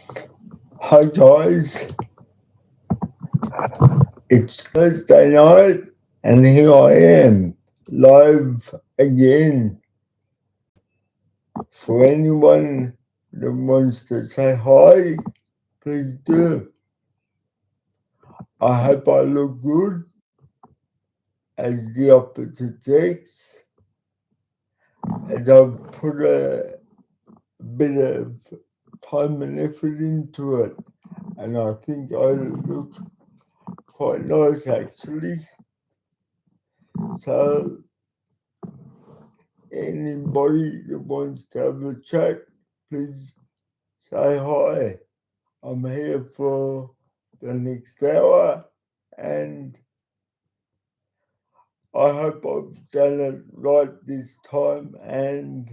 Hi guys, it's Thursday night and here I am live again. For anyone that wants to say hi, please do. I hope I look good as the opposite sex, as I've put a bit of time and effort into it, and I think I look quite nice actually. So anybody that wants to have a chat, please say hi. I'm here for the next hour and I hope I've done it right this time and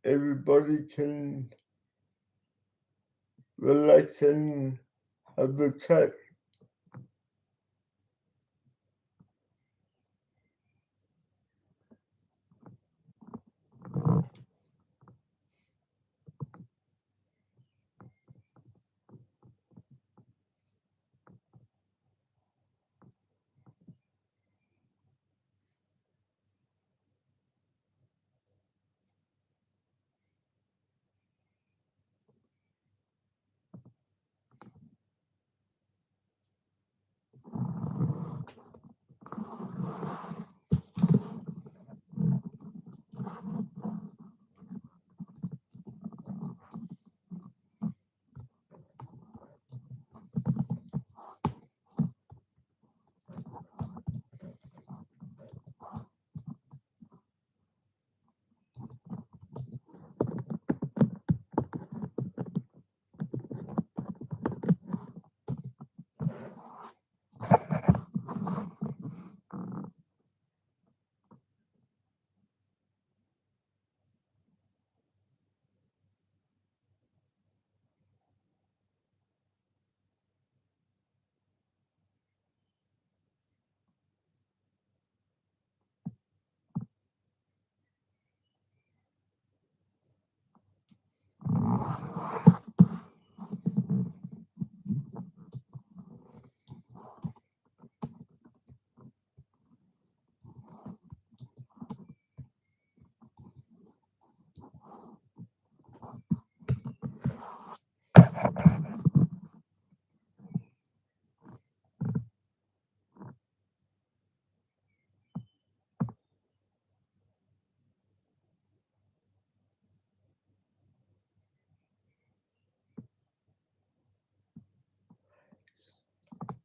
everybody can relax and have a chat.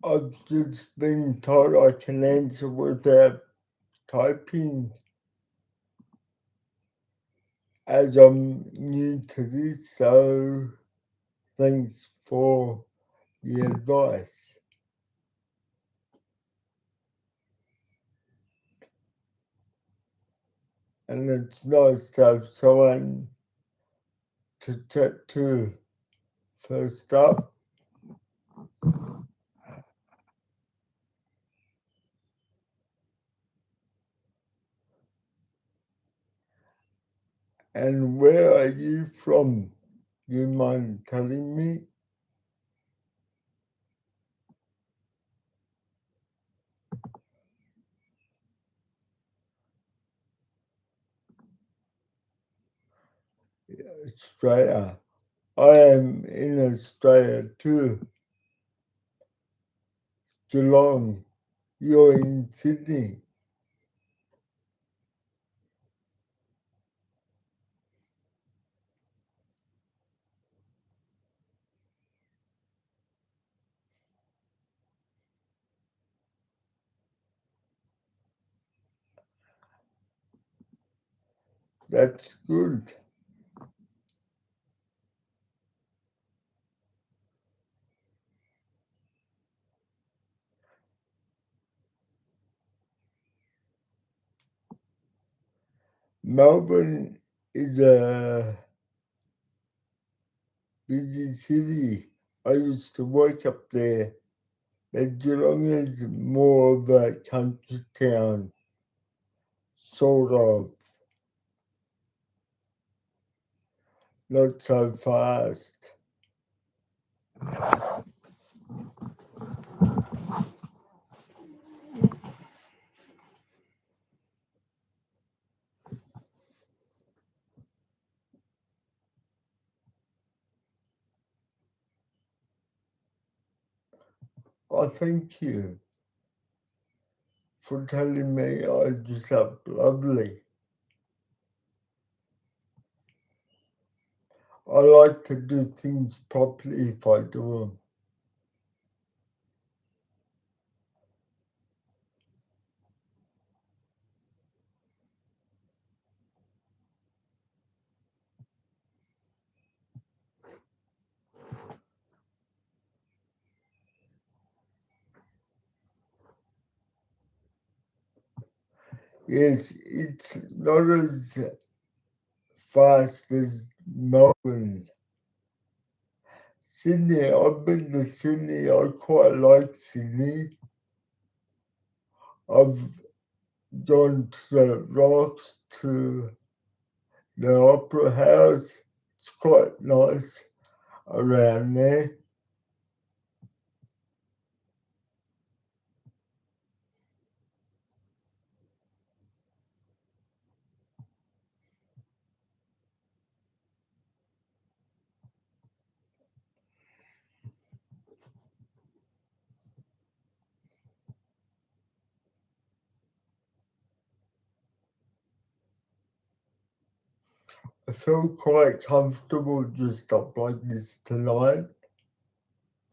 I've just been told I can answer without typing as I'm new to this, so thanks for the advice. And it's nice to have someone to chat to first up. And where are you from? You mind telling me? Australia. I am in Australia too. Geelong. You're in Sydney. That's good. Melbourne is a busy city. I used to work up there, but Geelong is more of a country town, sort of. not so fast. I thank you for telling me I dress up lovely. I like to do things properly if I do them. Yes, it's not as fast as Melbourne. Sydney, I've been to Sydney. I quite like Sydney. I've gone to the Rocks, to the Opera House. It's quite nice around there. I feel quite comfortable just up like this tonight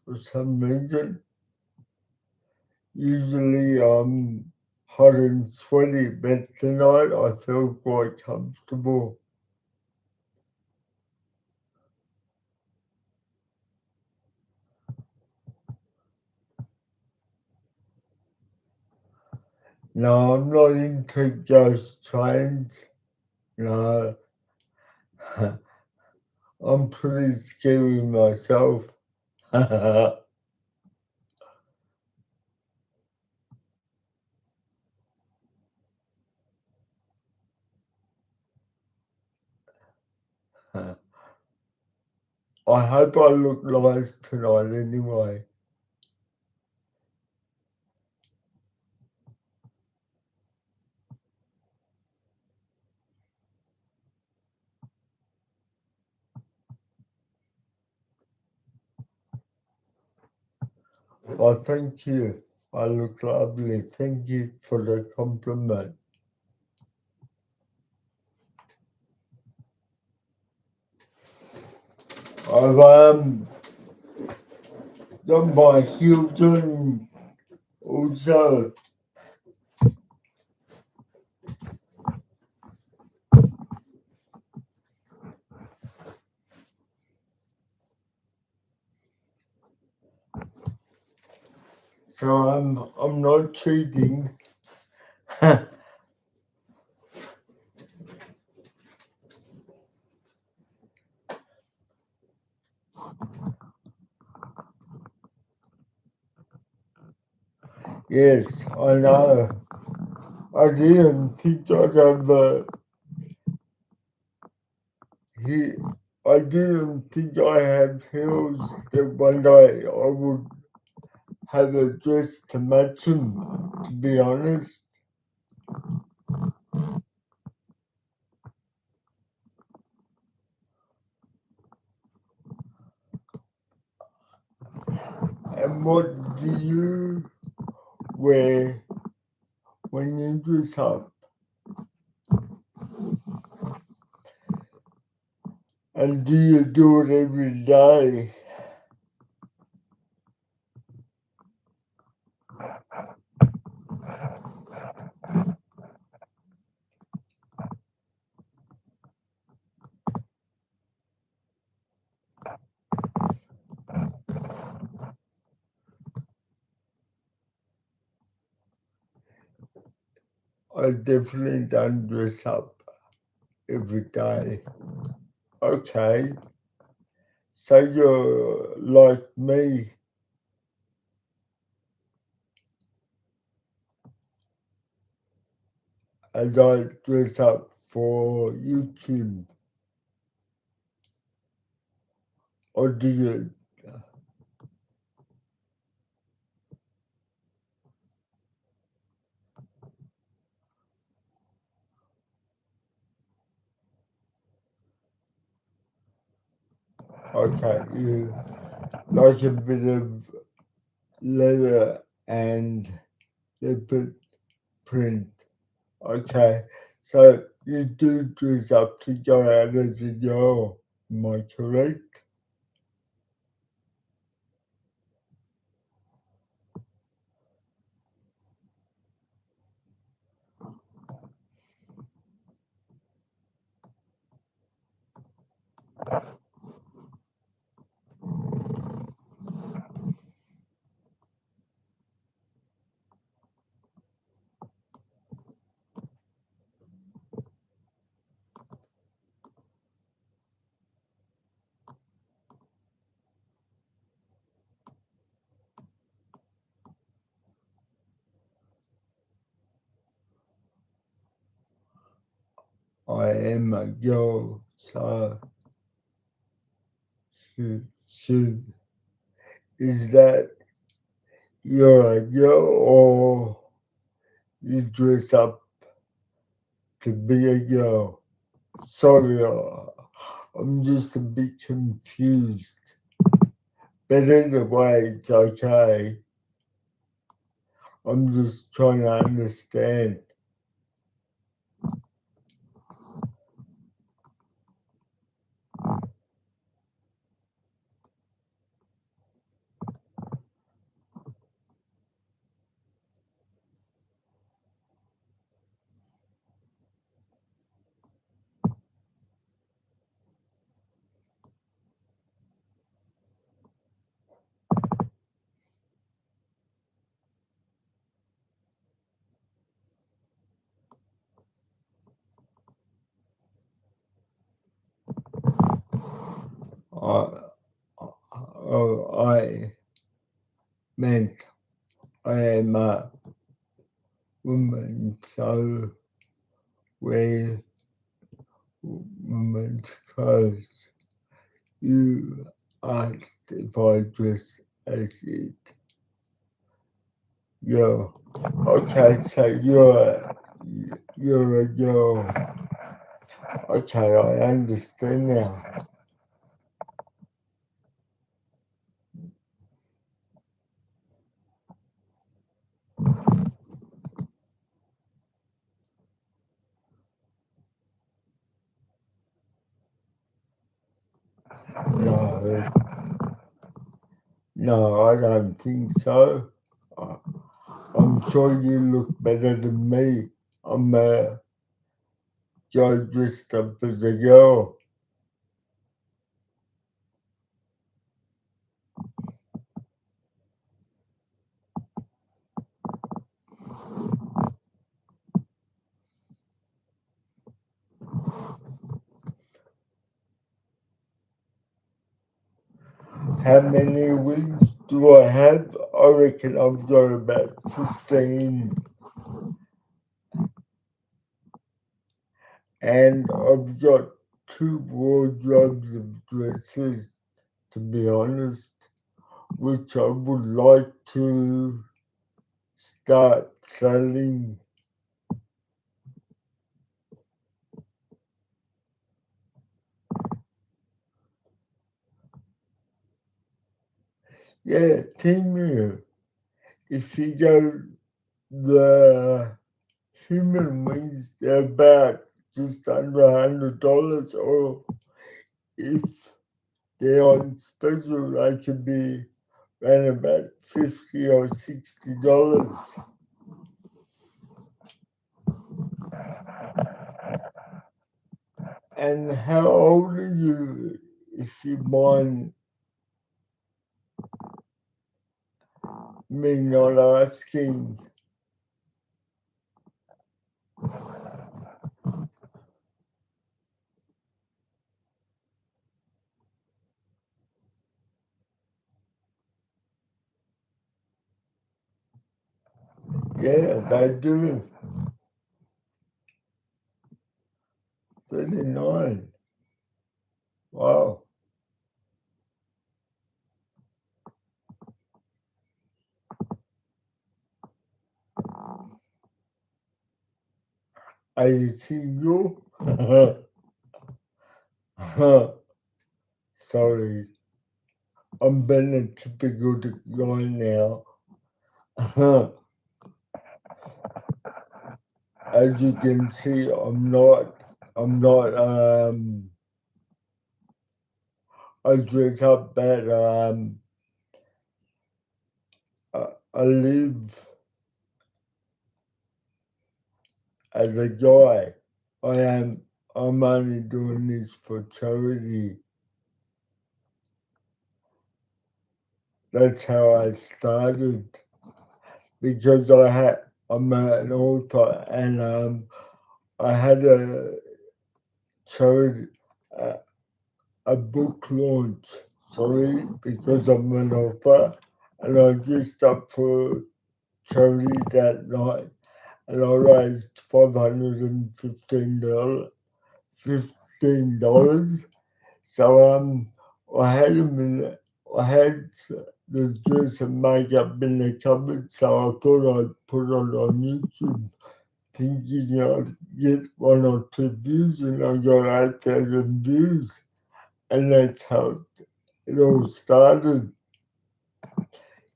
for some reason. Usually I'm hot and sweaty, but tonight I feel quite comfortable. No, I'm not into ghost trains. No, I'm pretty scary myself. I hope I look nice tonight anyway. I thank you. I look lovely. Thank you for the compliment. I've done my heels on also. So I'm not cheating. Yes, I know. I didn't think I'd have he. I didn't think I have heels that one day I would have a dress to match them. To be honest, and what do you wear when you dress up? And do you do it every day? I definitely don't dress up every day. Okay, so you're like me. And I dress up for YouTube. or do you? Okay, you like a bit of leather and leopard print. Okay, so you do dress up to go out as a girl, am I correct? I am a girl, so should is that you're a girl or you dress up to be a girl? Sorry, I'm just a bit confused. But anyway, it's okay. I'm just trying to understand. I, I meant I am a woman, so wear women's clothes. You asked if I dress as it. You're okay, so you're a girl. Okay, I understand now. No, no, I don't think so. I, I'm sure you look better than me. I'm a guy dressed up as a girl. How many wigs do I have? I reckon I've got about 15, and I've got two wardrobes of dresses, to be honest, which I would like to start selling. Yeah, Timu, if you go the human wings, they're about just under $100, or if they're on special, they could be around about $50 or $60. And how old are you, if you mind me not asking? Yeah, they do. 39. Wow. Are you single? Sorry, I'm being a typical guy now. As you can see, I'm not, I dress up, but I live as a guy. I am, I'm only doing this for charity. That's how I started because I'm an author and I had a charity, uh, a book launch, sorry, because I'm an author and I dressed up for charity that night and I raised $515. So I had them in, I had the dress and makeup in the cupboard, so I thought I'd put it on YouTube, thinking I'd get 1 or 2 views, and I got 8,000 views, and that's how it all started.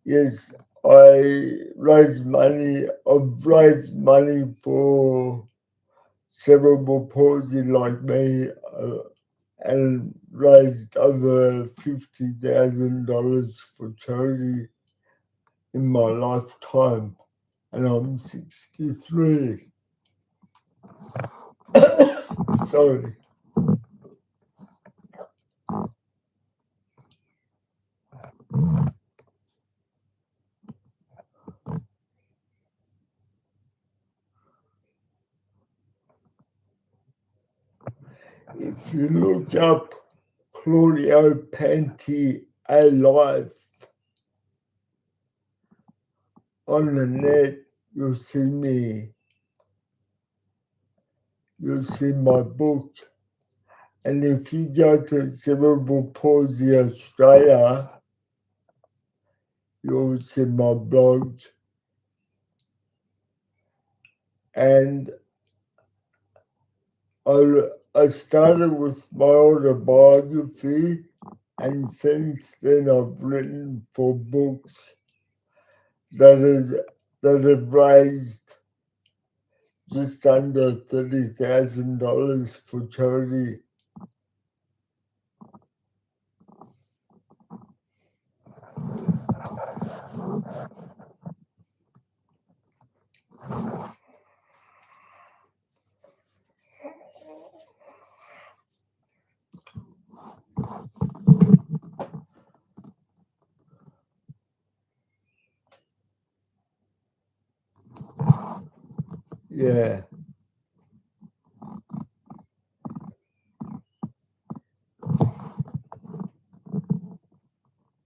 Yes, I've raised money for cerebral palsy like me, and raised over $50,000 for charity in my lifetime, and I'm 63. Sorry. If you look up Claudia Panty Alive on the net, you'll see me. You'll see my book. And if you go to Cerebral Palsy Australia, you'll see my blog. And I started with my autobiography, and since then I've written 4 books that is that have raised just under $30,000 for charity. Yeah.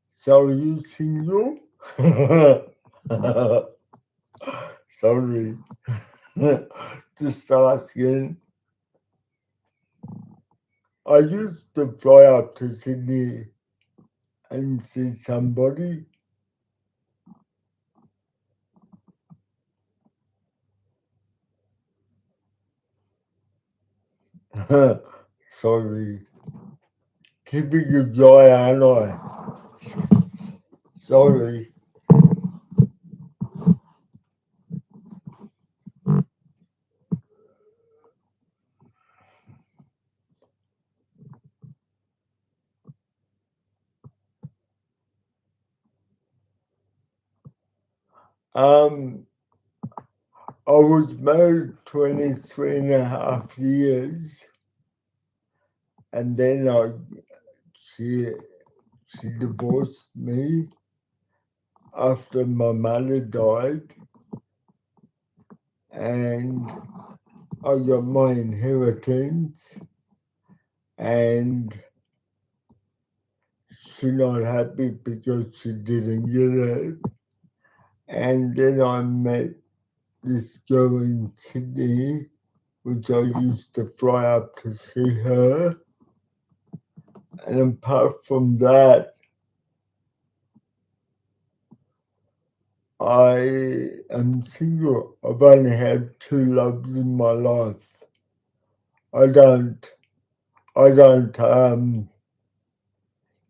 So are you single? Sorry. Just asking. I used to fly up to Sydney and see somebody. Sorry. Typical guy, aren't I? Sorry. Um, I was married 23 and a half years, and then she, she divorced me after my mother died, and I got my inheritance, and she not happy because she didn't get it. And then I met this girl in Sydney, which I used to fly up to see her. And apart from that, I am single. I've only had two loves in my life. I don't I don't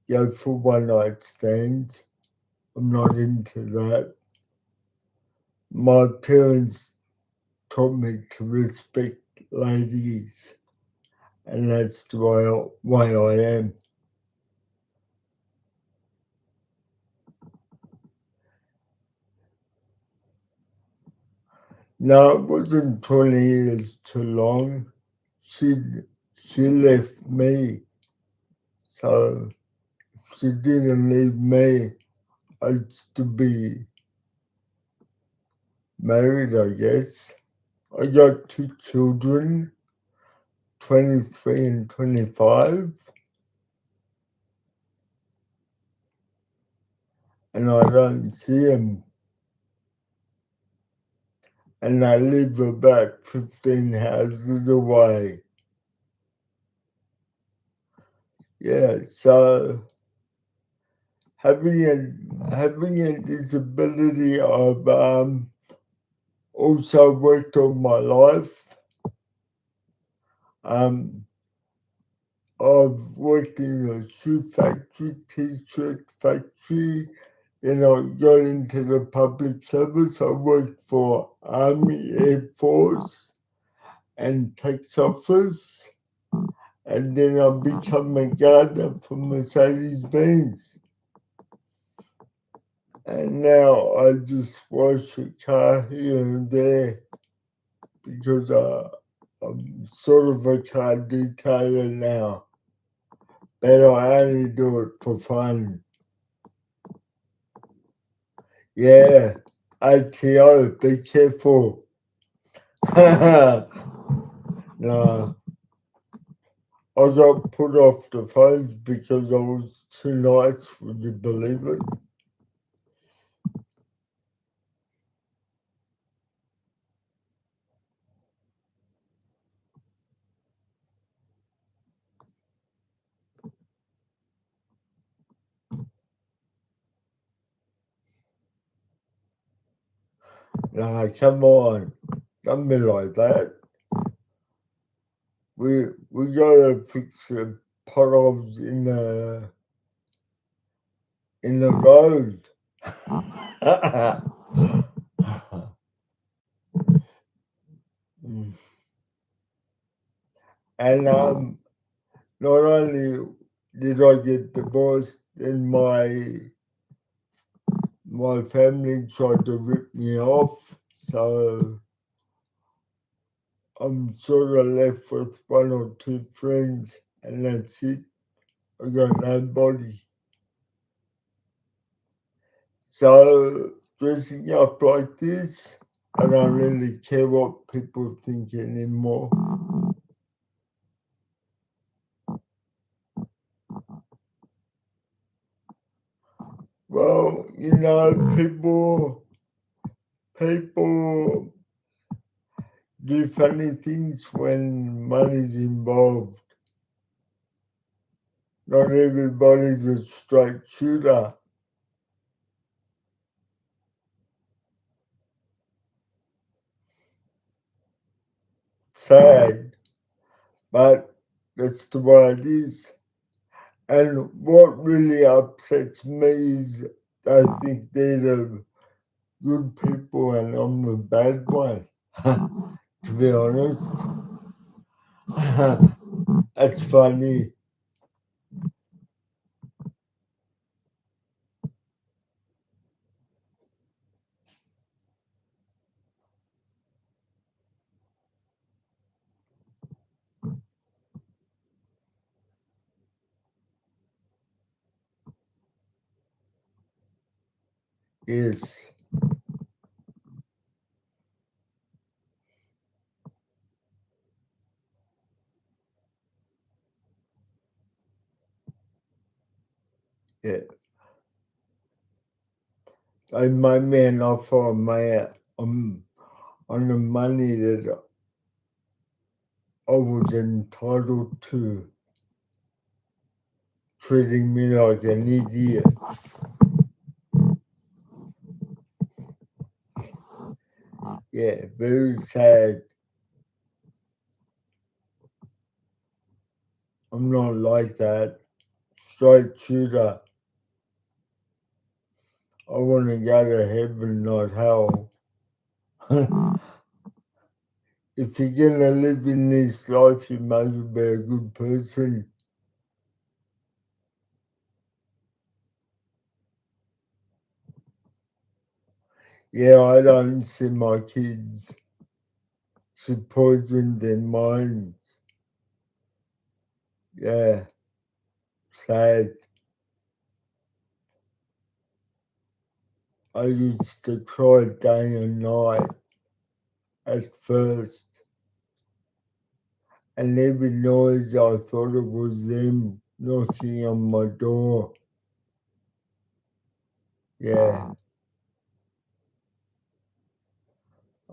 go for one night stands. I'm not into that. My parents taught me to respect ladies, and that's the way I am. No, it wasn't 20 years too long. She she left me, so she didn't leave me. I'd still be married, I guess. I got two children, 23 and 25, and I don't see them. And I live about 15 houses away. Yeah, so having a disability, I've also worked all my life. Um, I've worked in a shoe factory, t-shirt factory. Then I got into the public service. I worked for Army, Air Force, and tax office. And then I become a gardener for Mercedes-Benz. And now I just wash a car here and there because I'm sort of a car detailer now. But I only do it for fun. Yeah, ITO, be careful. No, I got put off the phones because I was too nice. Would you believe it? No, come on, don't be like that. We gotta fix the potholes in the road. And not only did I get divorced, and my family tried to rip me off, so I'm sort of left with one or two friends, and that's it. I got nobody. So dressing up like this, I don't really care what people think anymore. Well, people do funny things when money's involved. Not everybody's a straight shooter. Sad, but that's the way it is. And what really upsets me is I think they're the good people and I'm the bad one. To be honest, that's funny. Yes, yeah. I made me an offer on the money that I was entitled to, treating me like an idiot. Yeah, very sad. I'm not like that. Straight shooter. I want to go to heaven, not hell. If you're gonna live in this life, you might as well be a good person. Yeah, I don't see my kids to poison their minds. Yeah, sad. I used to cry day and night at first, and every noise I thought it was them knocking on my door. Yeah,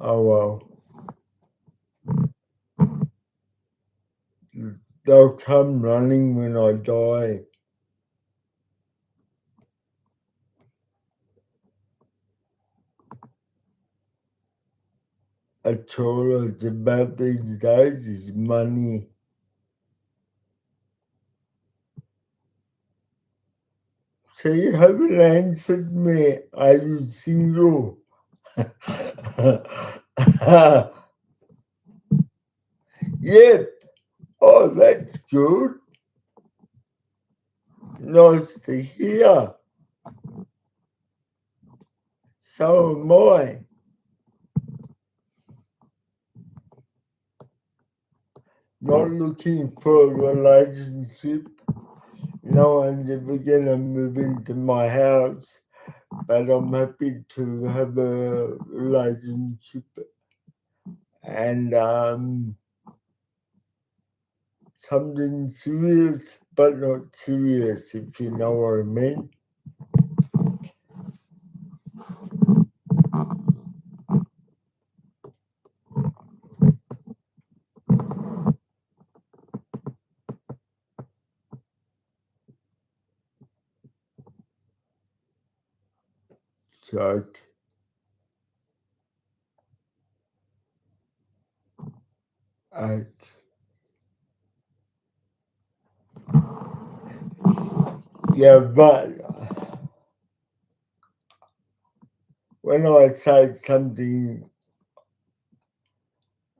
oh well. They'll come running when I die. That's all it's about these days is money. So you haven't answered me. Are you single? Yep. Oh, that's good. Nice to hear. So am I. Not looking for a relationship. No one's ever gonna move into my house, but I'm happy to have a relationship and something serious, but not serious, if you know what I mean. So, I, yeah, but when I say something,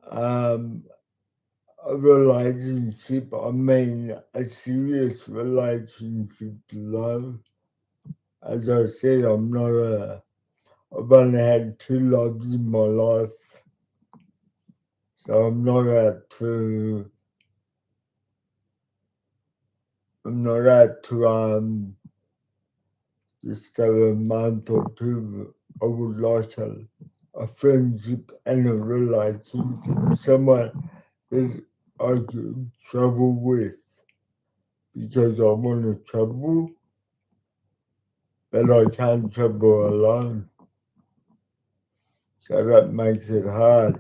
um, a relationship, I mean a serious relationship, love. As I said, I've only had two loves in my life, so I'm not out to, just have a month or two. I would like a friendship and a relationship, someone that I could travel with because I want to travel, but I can't travel alone. So that makes it hard.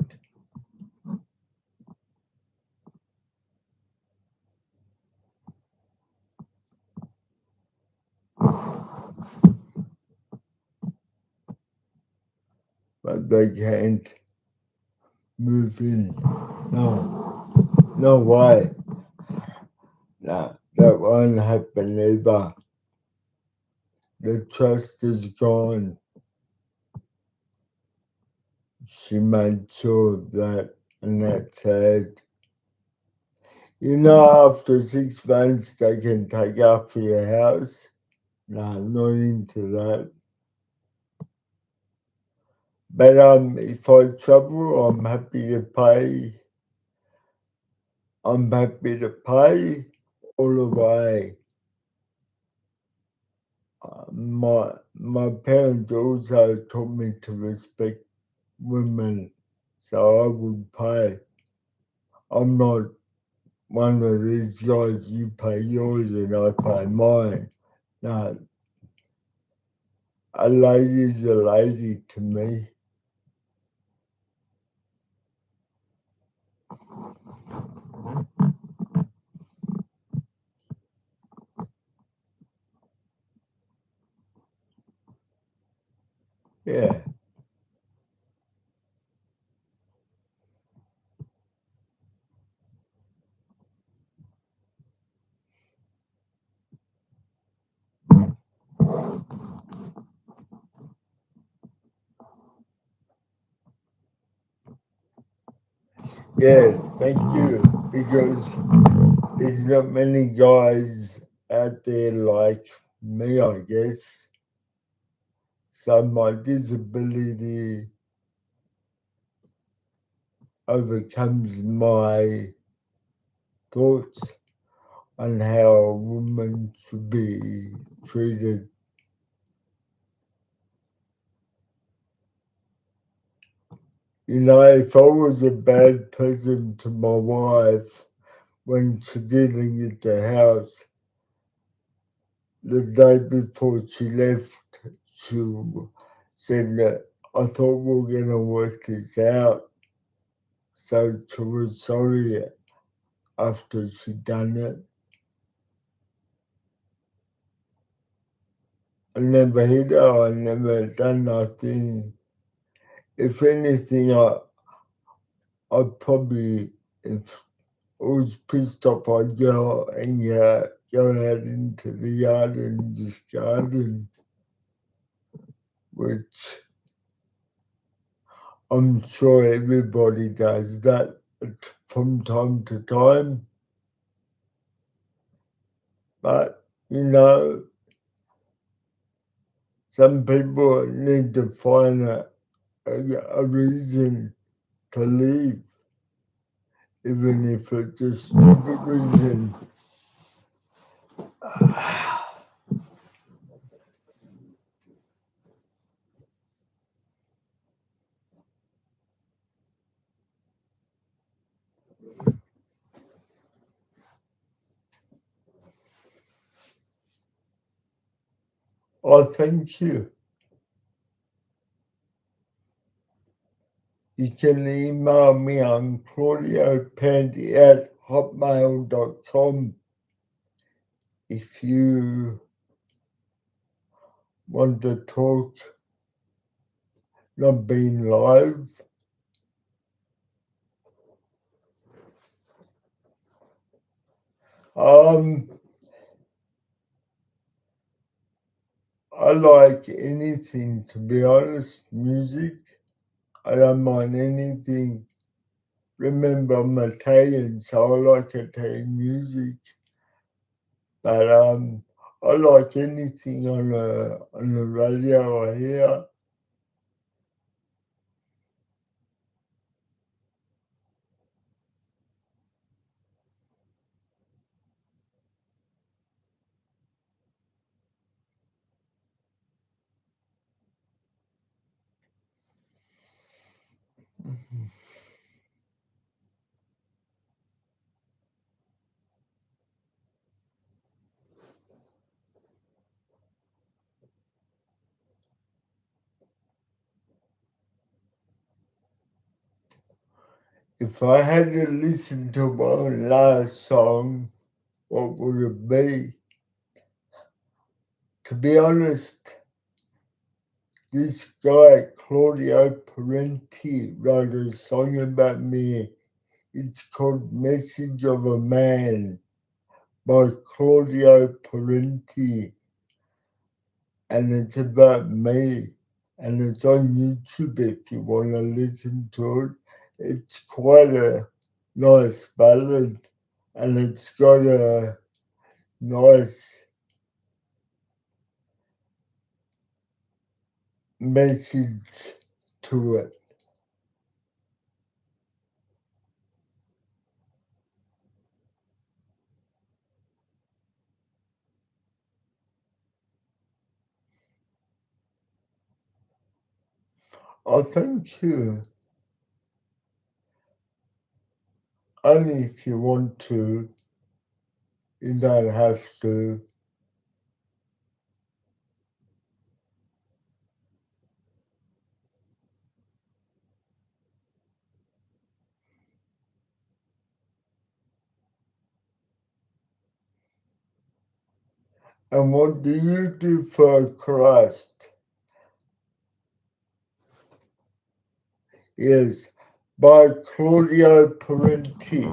But they can't move in. No, no way. Nah, that won't happen either. The trust is gone. She made sure of that, and that's sad. You know, after 6 months, they can take up for your house. No, not into that. But if I travel, I'm happy to pay. I'm happy to pay all the way. My parents also taught me to respect women, so I would pay. I'm not one of these guys. You pay yours and I pay mine. No, a lady's a lady to me. Yeah. Yeah, thank you. Because there's not many guys out there like me, I guess. So my disability overcomes my thoughts on how a woman should be treated. You know, if I was a bad person to my wife when she didn't get the house the day before she left, she said that I thought we were going to work this out. So she was sorry after she done it. I never hit her, I never done nothing. If anything, I'd probably, if I was pissed off, I'd go and go out into the yard and just garden, which I'm sure everybody does that from time to time. But, you know, some people need to find a reason to leave, even if it's a stupid reason. Oh, thank you. You can email me on claudiopandy@hotmail.com if you want to talk, not being live. Um, I like anything, to be honest. Music, I don't mind anything. Remember, I'm Italian, so I like Italian music. But I like anything on the radio I hear. If I had to listen to my last song, what would it be? To be honest, this guy, Claudio Parenti, wrote a song about me. It's called Message of a Man by Claudio Parenti, and it's about me. And it's on YouTube if you want to listen to it. It's quite a nice ballad, and it's got a nice message to it. I thank you. Only if you want to, you don't have to. And what do you do for Christ? Yes, by Claudio Parenti.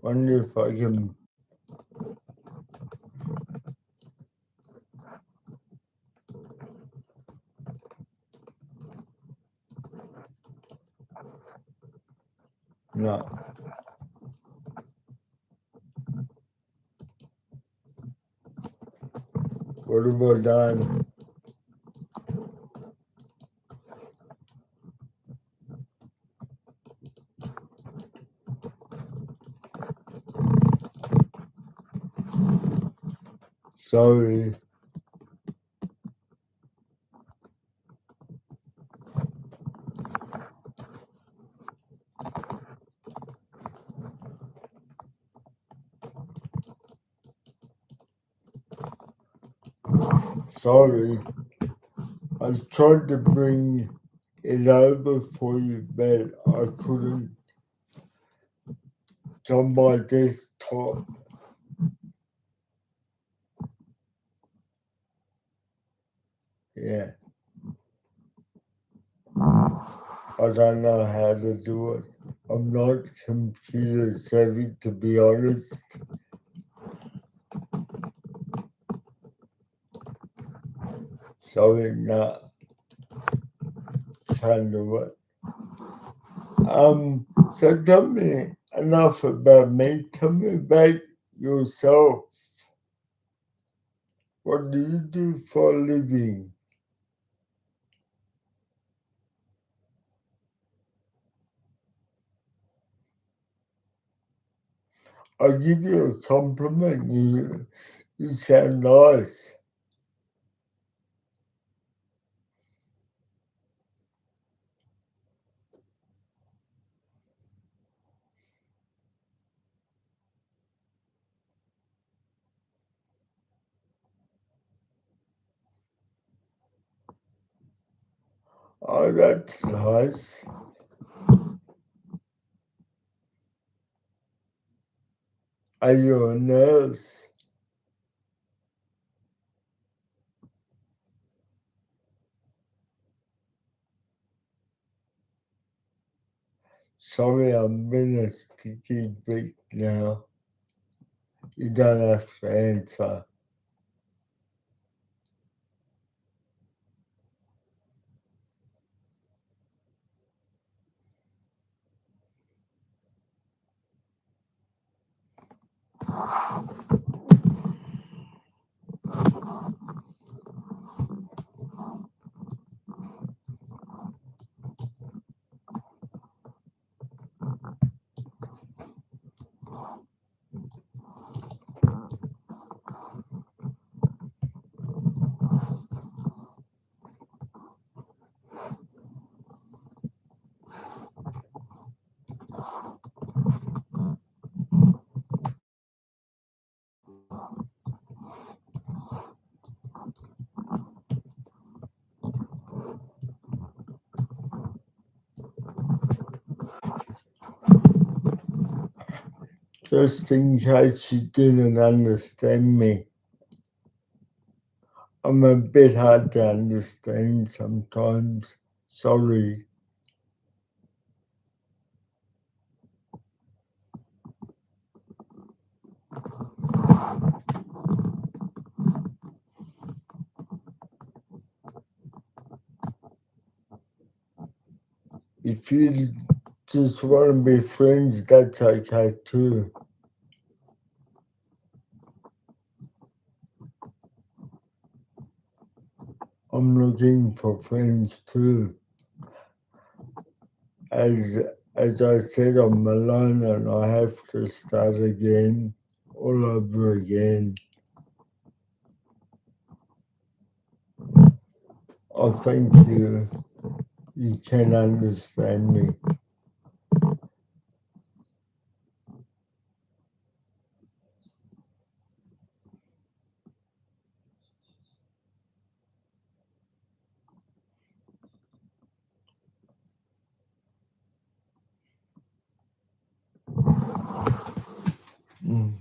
wonder if I can. No. What about done? Sorry. Sorry. I tried to bring it over for you, but I couldn't. It's on my desktop. Yeah. I don't know how to do it. I'm not computer savvy, to be honest. Sorry, no, can't do it. So tell me enough about me. Tell me about yourself. What do you do for a living? I give you a compliment. You sound nice. Oh, that's nice. Are you a nurse? Sorry, I'm being a sticky beak now. You don't have to answer. Just in case you didn't understand me, I'm a bit hard to understand sometimes. Sorry. If you just want to be friends, that's okay too. I'm looking for friends too. As as I said, I'm alone and I have to start again, all over again. I think you can understand me. Mm.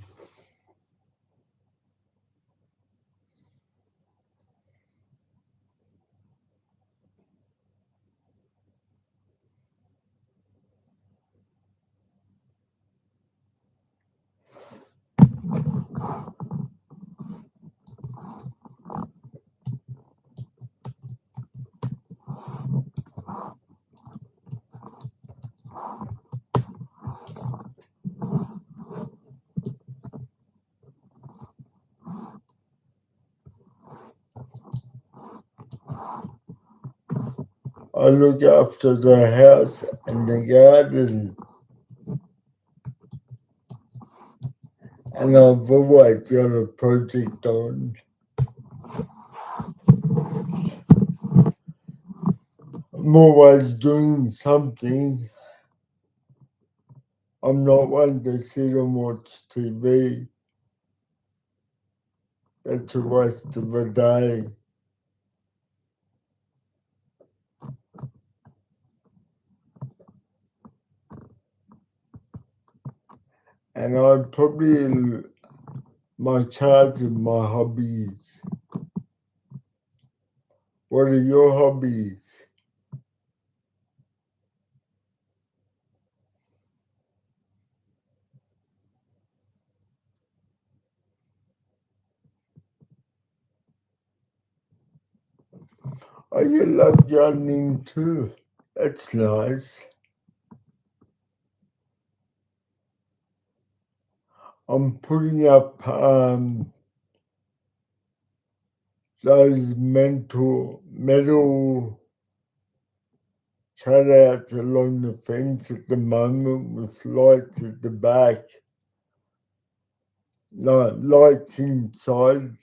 I look after the house and the garden, and I've always got a project on. I'm always doing something. I'm not one to sit and watch TV. That's a waste of a day. And I'd probably, my cards and my hobbies. What are your hobbies? Oh, you love gardening too. That's nice. I'm putting up those metal cutouts along the fence at the moment with lights at the back, lights inside.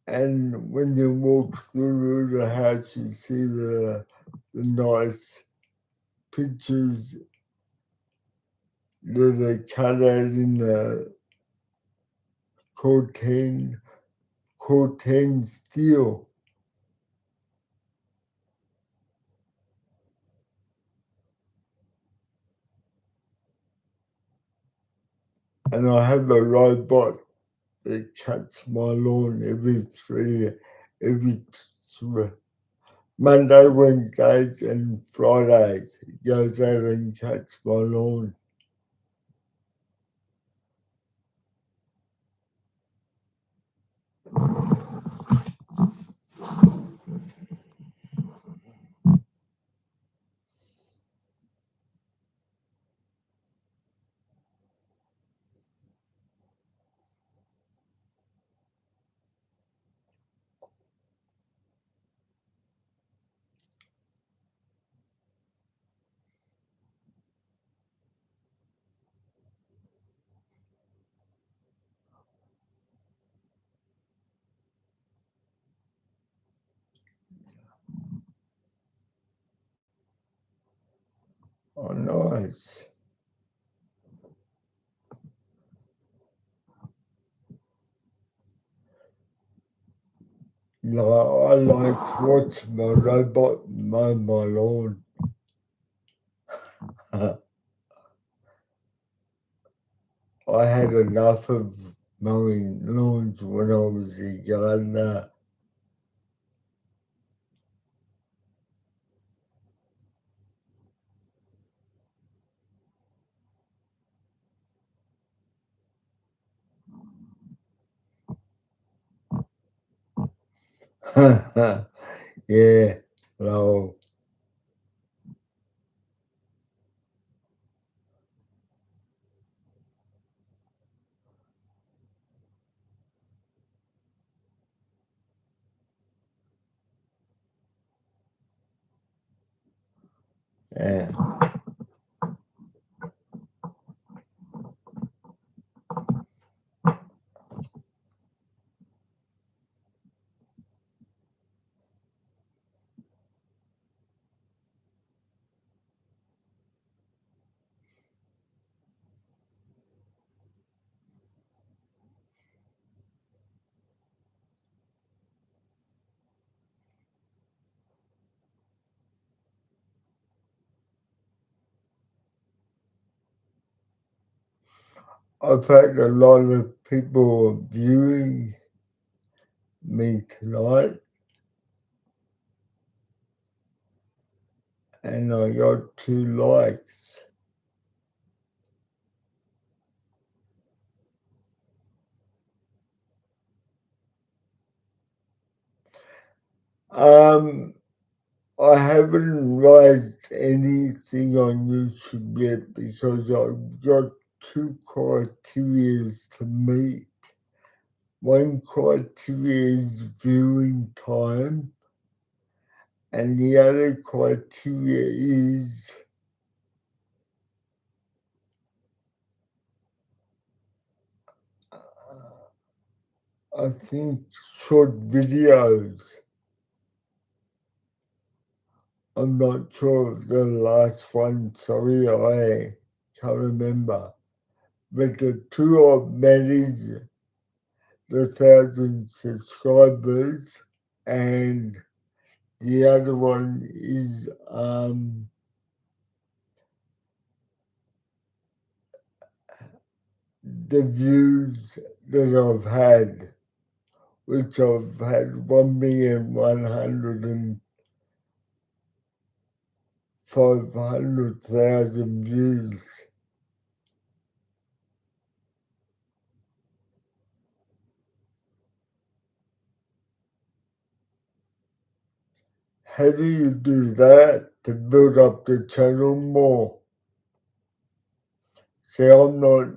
And when you walk through the house, you see the nice pictures that are cut out in the corten steel. And I have a robot that cuts my lawn every Monday, Wednesdays, and Fridays. It goes out and cuts my lawn. Oh, nice. No, I like watching my robot mow my lawn. I had enough of mowing lawns when I was a gardener. Yeah, no, yeah, I've had a lot of people viewing me tonight, and I got 2 likes. Um, I haven't raised anything on YouTube yet because I've got 2 criterias to meet. One criteria is viewing time, And the other criteria is I think short videos. I'm not sure of the last one, sorry, I can't remember. But the two I've managed the 1,000 subscribers, and the other one is the views that I've had, which I've had 1,105,000 views. How do you do that to build up the channel more? See, I'm not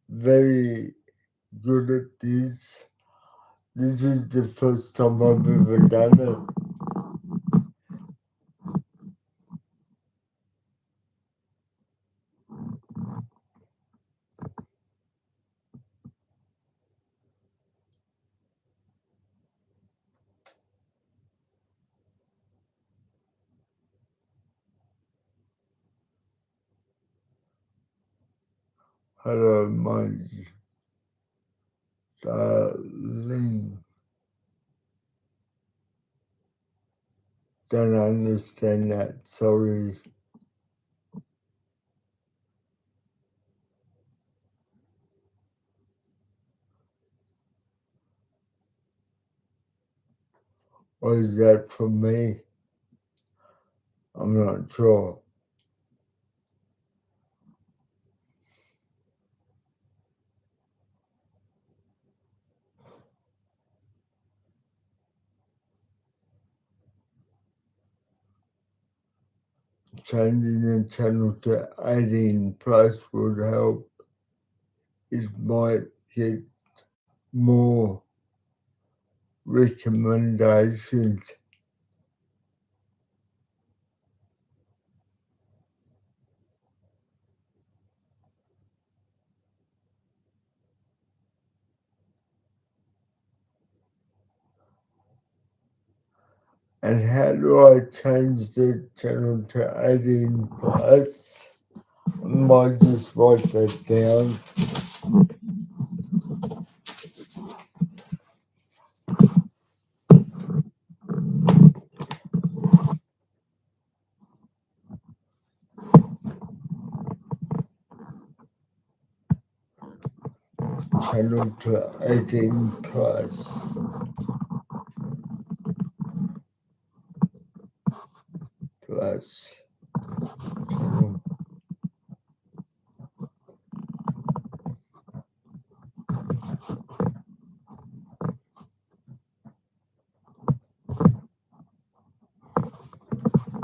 very good at this. This is the first time I've ever done it. Hello, my darling. Don't understand that, sorry. Or is that for me? I'm not sure. Changing the channel to 18 plus would help. It might get more recommendations. And how do I change the channel to 18 plus? I might just write that down. Channel to 18 plus. Plus. Channel.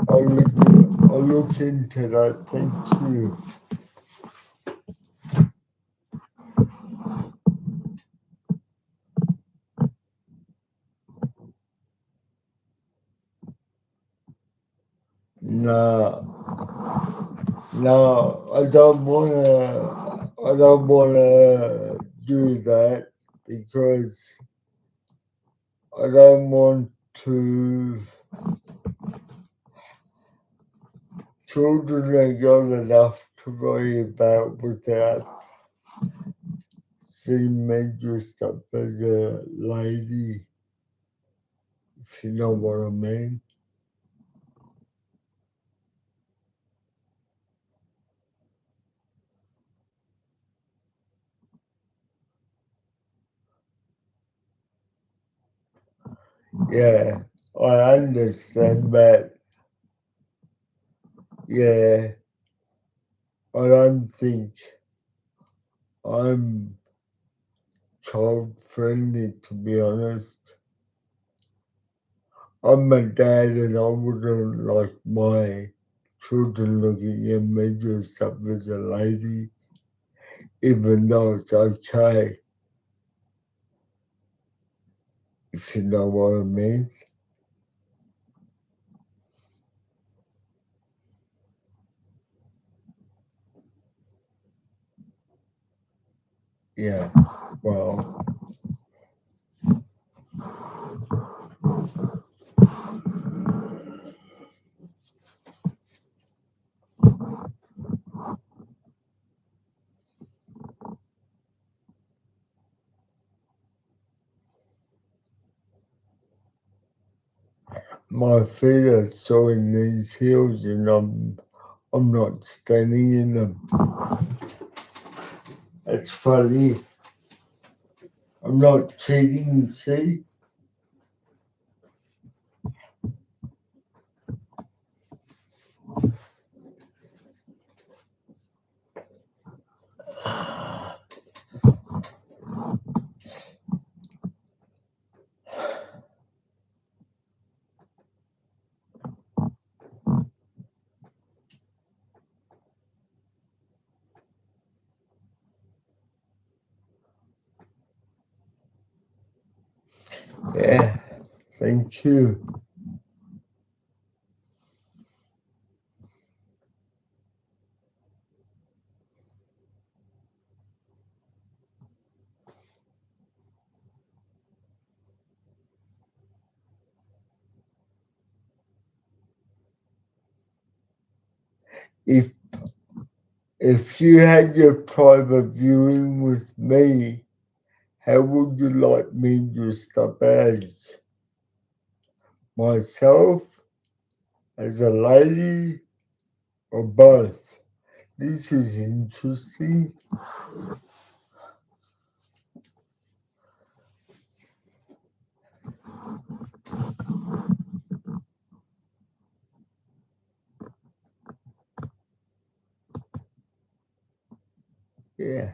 I'll look into that. Thank you. No, I don't wanna. I don't wanna do that because I don't want to. Children are young enough to worry about without seeing me dressed up as a lady, if you know what I mean. Yeah, I understand that. Yeah, I don't think I'm child friendly, to be honest. I'm a dad and I wouldn't like my children looking at me dressed up as a lady, even though it's okay, if you know what I mean. Yeah, well, my feet are sore in these heels and I'm not standing in them. It's funny. I'm not cheating, see? Yeah, thank you. If if you had your private viewing with me, how would you like me to stop as myself, as a lady, or both? This is interesting. Yeah,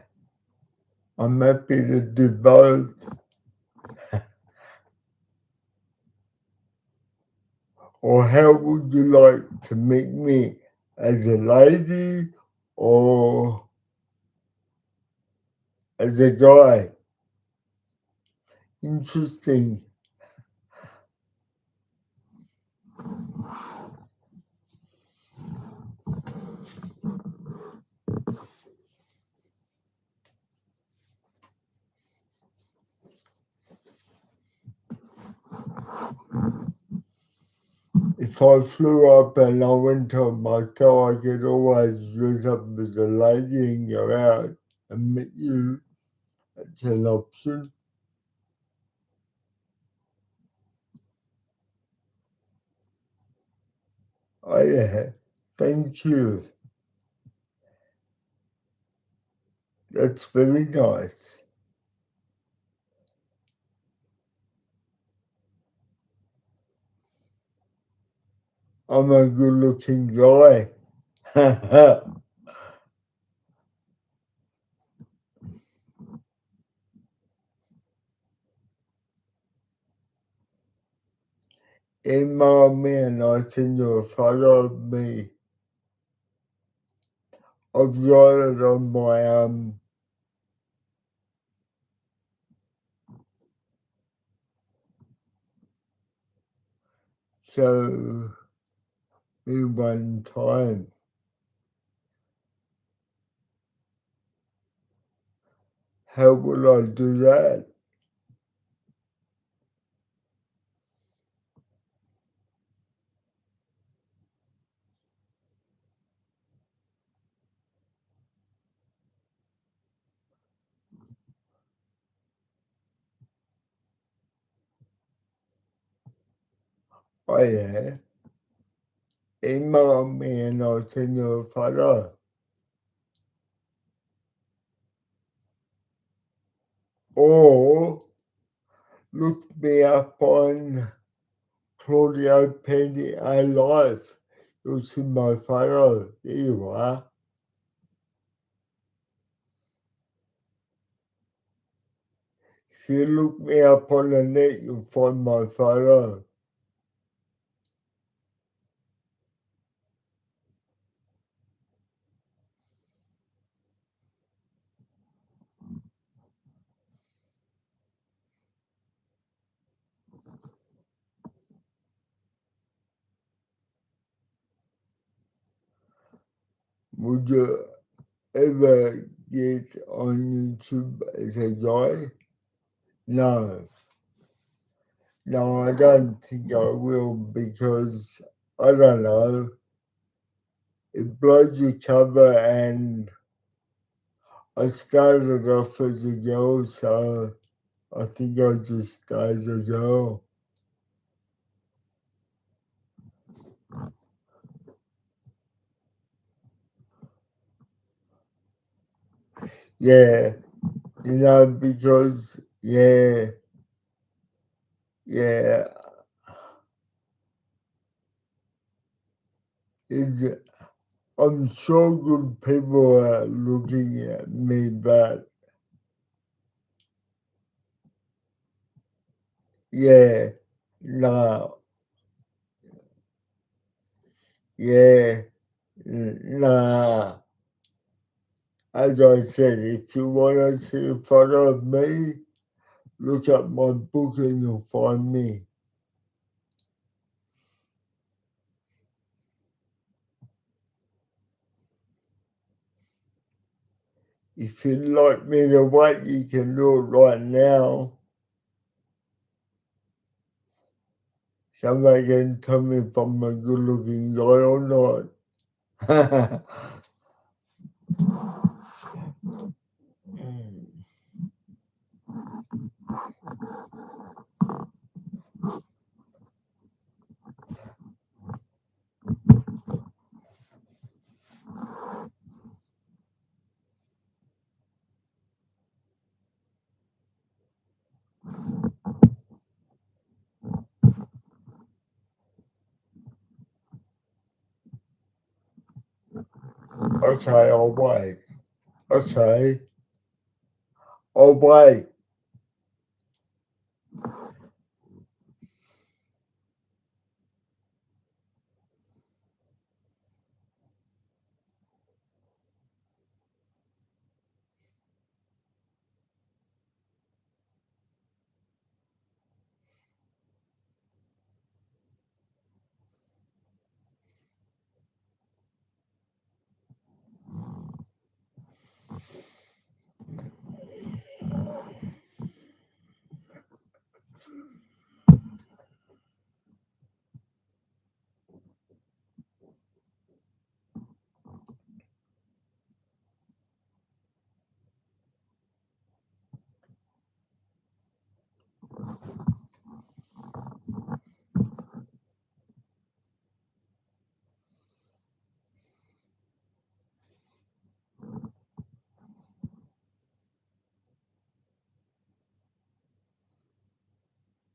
I'm happy to do both. Or how would you like to meet me, as a lady or as a guy? Interesting. If I flew up and I went to my car, I could always dress up as a lady and go out and meet you. That's an option. Oh, yeah. Thank you. That's very nice. I'm a good looking guy. Email me and I'll send you a photo of me. I've got it on my show me one time. How will I do that? Oh yeah. Email me and I'll send you a photo. Or look me up on Claudia PDA Live. You'll see my photo. There you are. If you look me up on the net, you'll find my photo. Would you ever it on YouTube as a guy? No. No, I don't think I will because I don't know. It blows your cover, and I started off as a girl, so I think I'll just stay as a girl. Yeah, because yeah, it's, I'm sure good people are looking at me, but yeah, no, yeah, nah. As I said, if you want to see a photo of me, look up my book and you'll find me. If you'd like me to wait, you can do it right now. Somebody can tell me if I'm a good looking guy or not. Okay, I'll wait. Okay, I'll wait.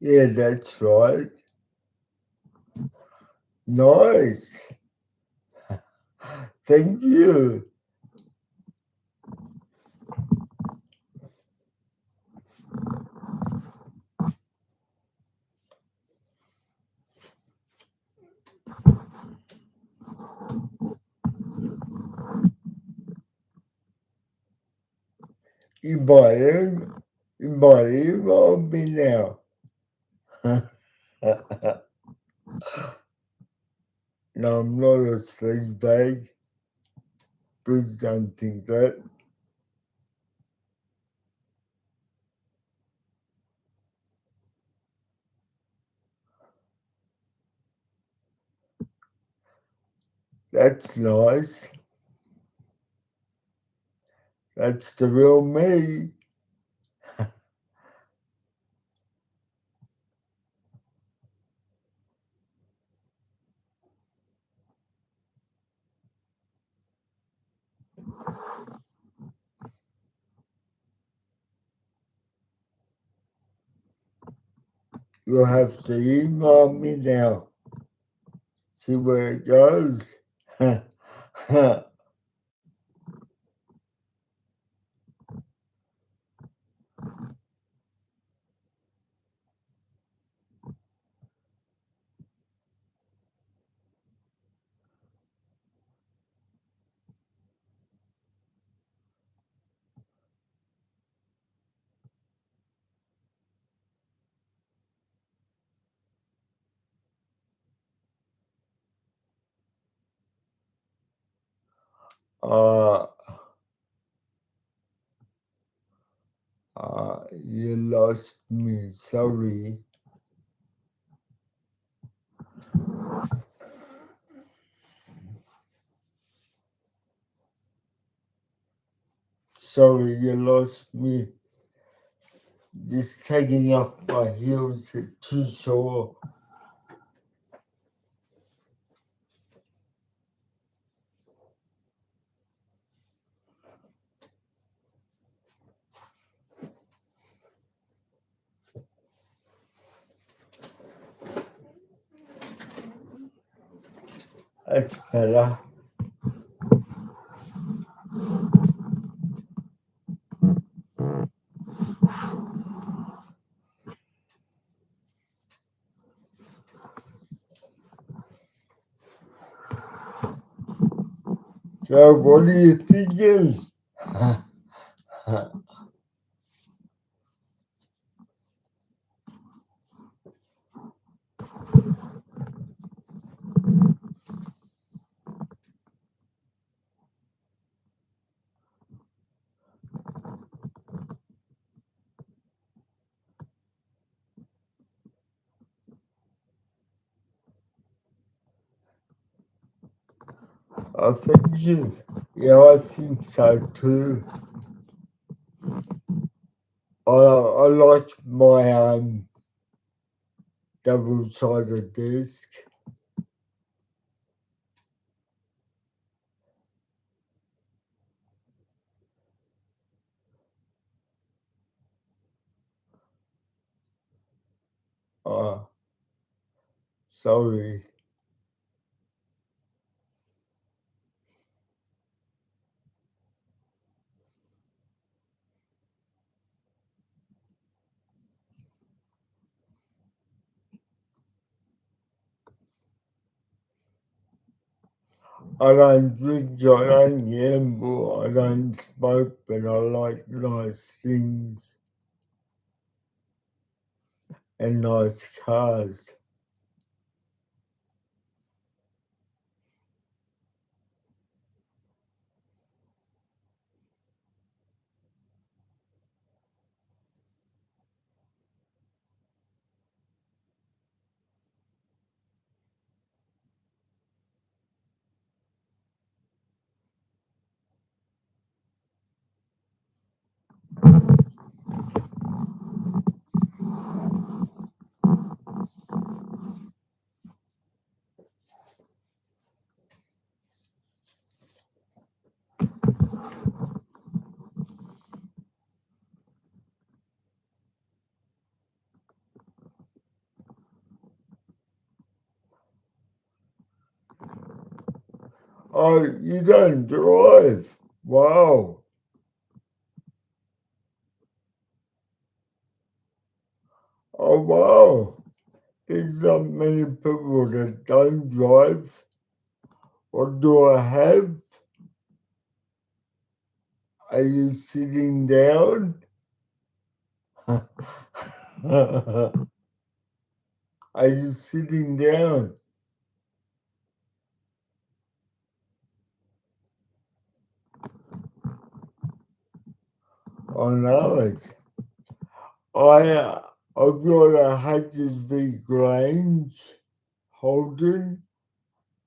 Yeah, that's right. Nice. Thank you. You might even, you might even me now. No, I'm not a sleaze bag. Please don't think that. That's nice. That's the real me. You'll have to email me now. See where it goes. uh, you lost me. Sorry. Sorry, you lost me. Just taking off my heels at too sore. That's better. So what are you thinking? I think you. Yeah, I think so too. I like my double-sided disc. Uh, sorry. I don't drink, I don't gamble, I don't smoke, but I like nice things and nice cars. Oh, you don't drive? Wow. Oh, wow. There's not many people that don't drive. What do I have? Are you sitting down? Are you sitting down? Oh no, I've got a HSV Grange Holden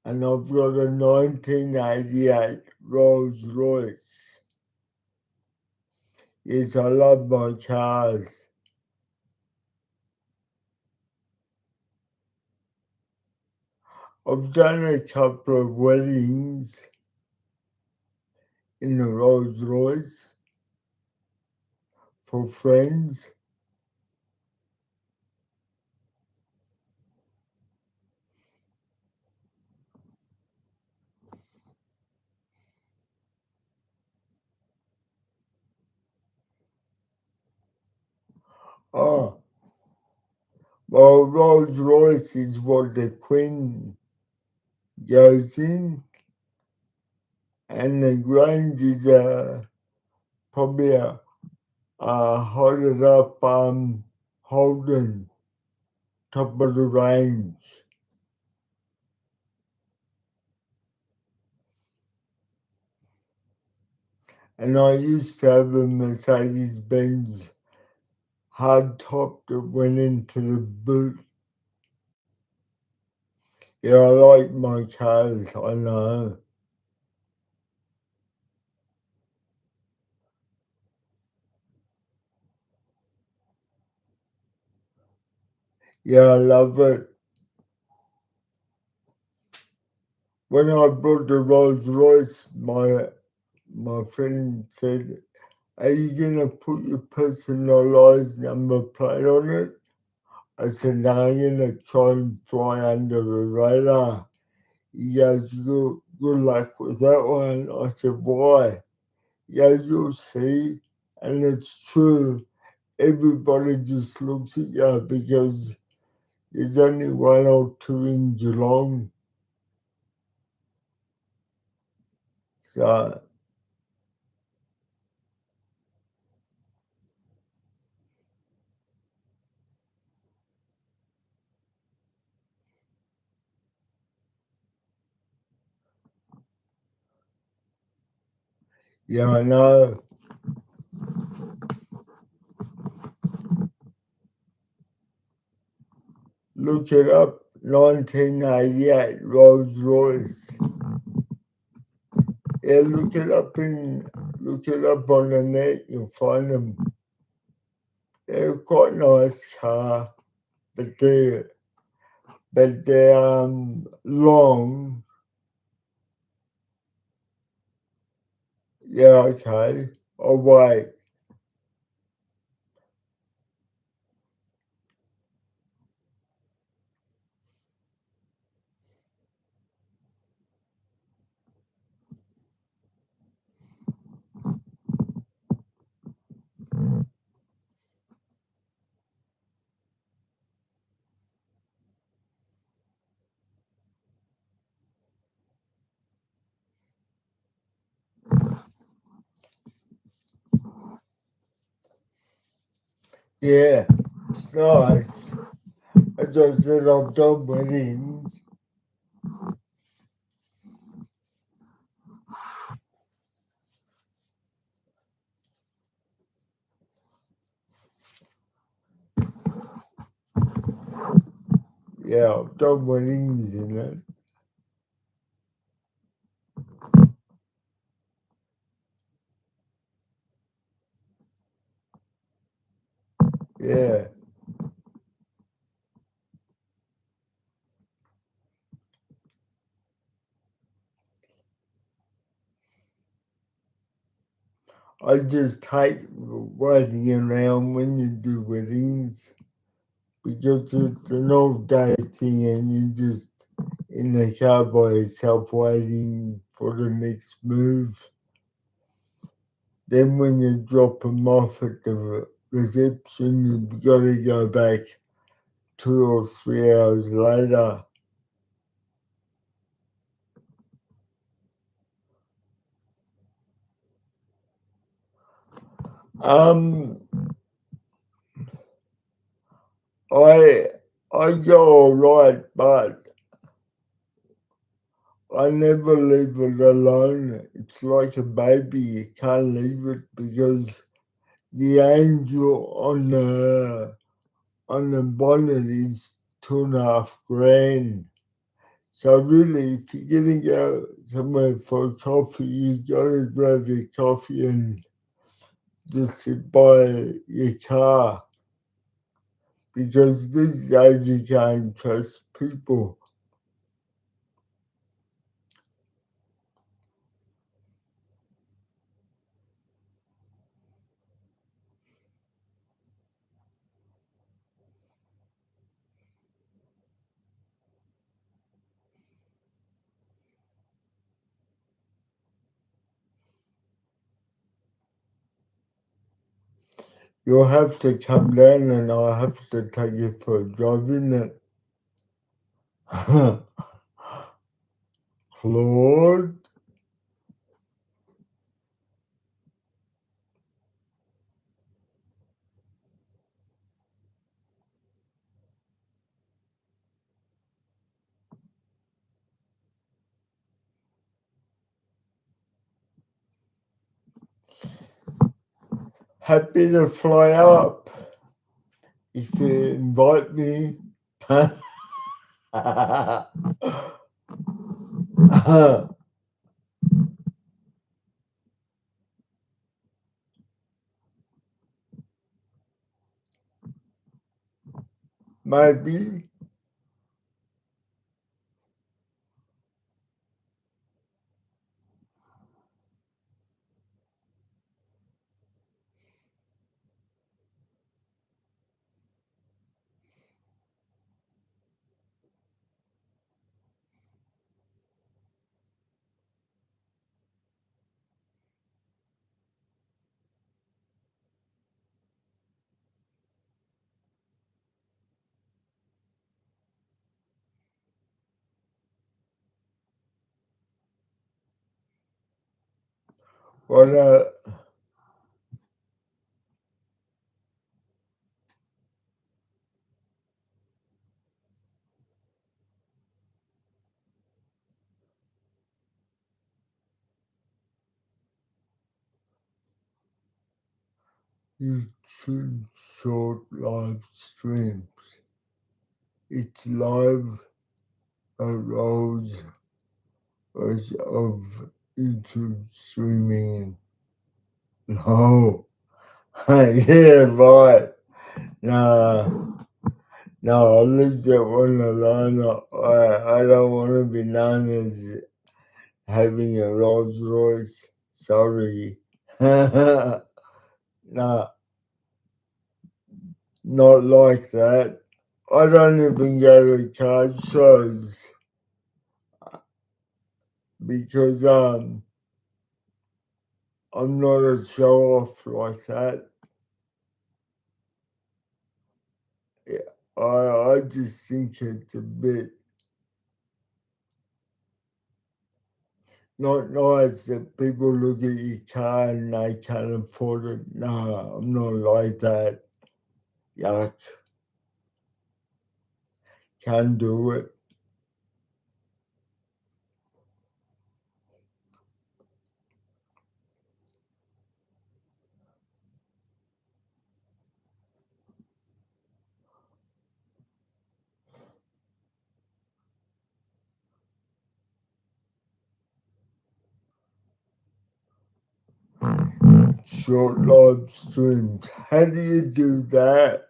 and I've got a 1988 Rolls Royce. Yes, I love my cars. I've done a couple of weddings in a Rolls Royce for friends. Oh, well, Rolls Royce is what the Queen goes in, and the Grange is probably a hollowed up Holden, top of the range. And I used to have a Mercedes Benz hard top that went into the boot. Yeah, I like my cars, I know. Yeah, I love it. When I bought the Rolls Royce, my friend said, "Are you gonna put your personalised number plate on it?" I said, "No, I'm gonna try and fly under the radar." He goes, good luck with that one. I said, "Why?" He goes, "You'll see." And it's true. Everybody just looks at you because there's only one or two in Geelong. So, yeah, I know. Look it up. 1988 Rolls Royce. Yeah, look it up on the net. You'll find them. They're quite nice car, but they're long. Yeah, okay. Oh wait. Yeah, it's nice. As I said, I've done weddings. Yeah, I've done weddings in it. Yeah, I just hate waiting around when you do weddings because it's an all day thing and you just in the car by yourself waiting for the next move. Then when you drop them off at the reception, you've got to go back 2 or 3 hours later. Um, I I go all right, but I never leave it alone. It's like a baby. You can't leave it because the angel on the bonnet is 2.5 grand. So really, if you're gonna go somewhere for coffee, you gotta grab your coffee and just sit by your car because these days you can't trust people. You'll have to come down and I'll have to take you for a drive in it. Claude, happy to fly up. if you invite me, maybe what YouTube short live streams. It's live roles of YouTube streaming. No, yeah, right. No, no, I leave that one alone. I don't want to be known as having a Rolls Royce. Sorry. No, not like that. I don't even go to card shows because I'm not a show off like that. Yeah, I just think it's a bit not nice that people look at your car and they can't afford it. No, I'm not like that. Yuck, can't do it. Short live streams. How do you do that?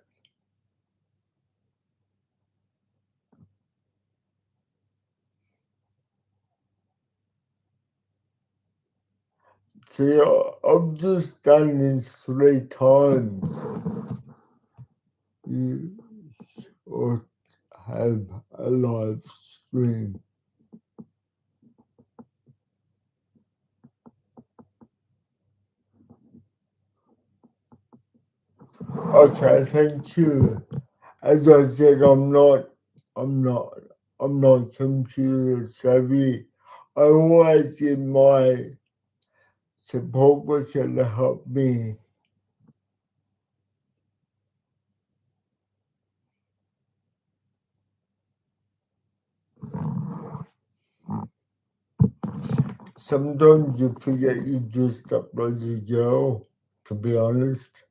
See, I've just done this 3 times. You or have a live stream. Okay, thank you. As I said, I'm not, I'm not computer savvy. I always get my support worker to help me. Sometimes you forget you just upload a girl, to be honest.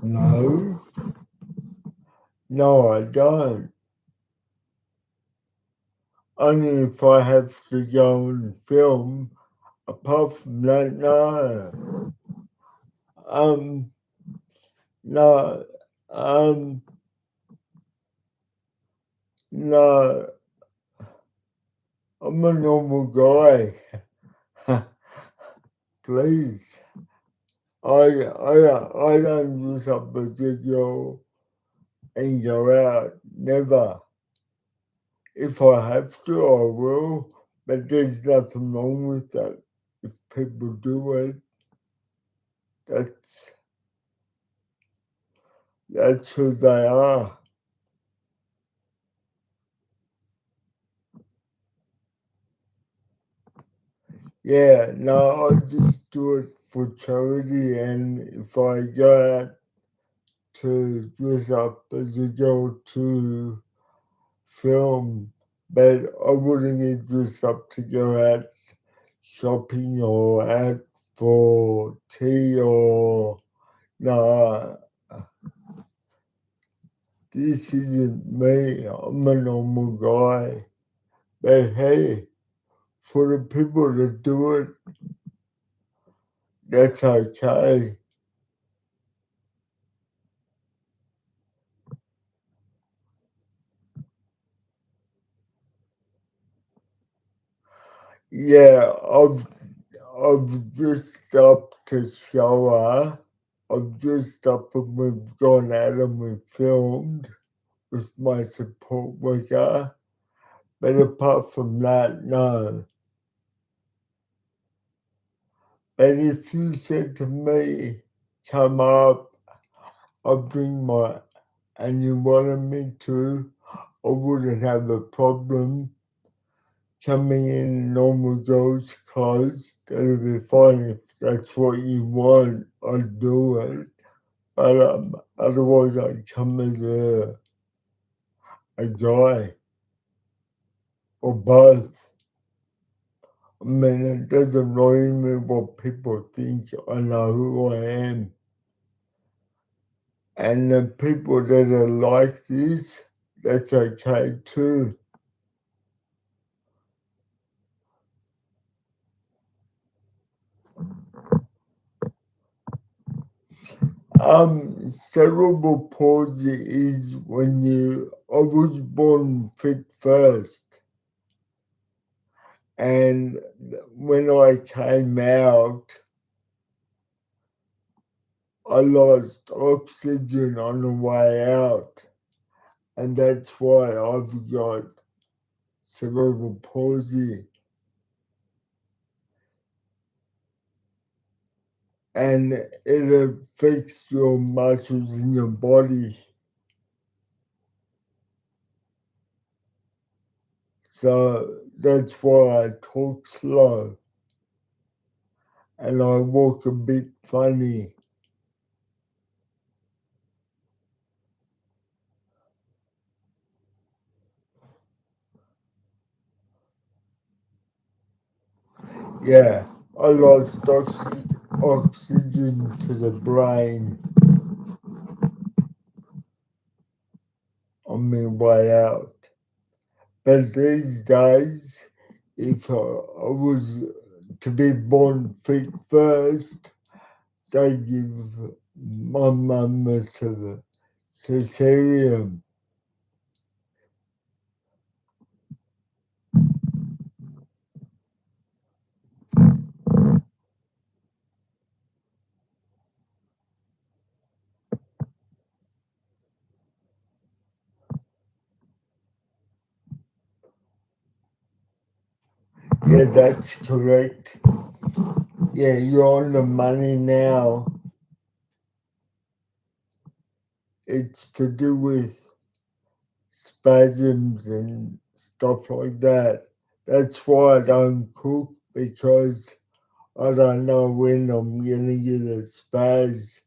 No, no, I don't. Only if I have to go and film. Apart from that, no. Um, no, um, no, I'm a normal guy. Please. I don't use up a video and go out. Never. If I have to, I will. But there's nothing wrong with that. if people do it, that's that's who they are. Yeah, no, I just do it for charity, and if I go out to dress up as a girl to film, but I wouldn't get dressed up to go out shopping or out for tea or no, this isn't me. I'm a normal guy. But hey, for the people that do it, that's okay. Yeah, I've dressed up to show her. I've dressed up and we've gone out and we've filmed with my support worker. But apart from that, no. And if you said to me, come up, I'll bring my, and you wanted me to, I wouldn't have a problem coming in normal girls' clothes. That'll be fine if that's what you want, I'd do it. But otherwise, I'd come as a guy or both. I mean, it doesn't worry me what people think. I know who I am. And the people that are like this, that's okay too. Cerebral palsy is when I was born fit first, and when I came out, I lost oxygen on the way out, and that's why I've got cerebral palsy, and it affects your muscles in your body. So that's why I talk slow and I walk a bit funny. Yeah, I lost oxygen to the brain on my way out. But these days, if I was to be born fit first, they give my mum a cesarean. Yeah, that's correct. Yeah, you're on the money now. It's to do with spasms and stuff like that. That's why I don't cook because I don't know when I'm gonna get a spaz.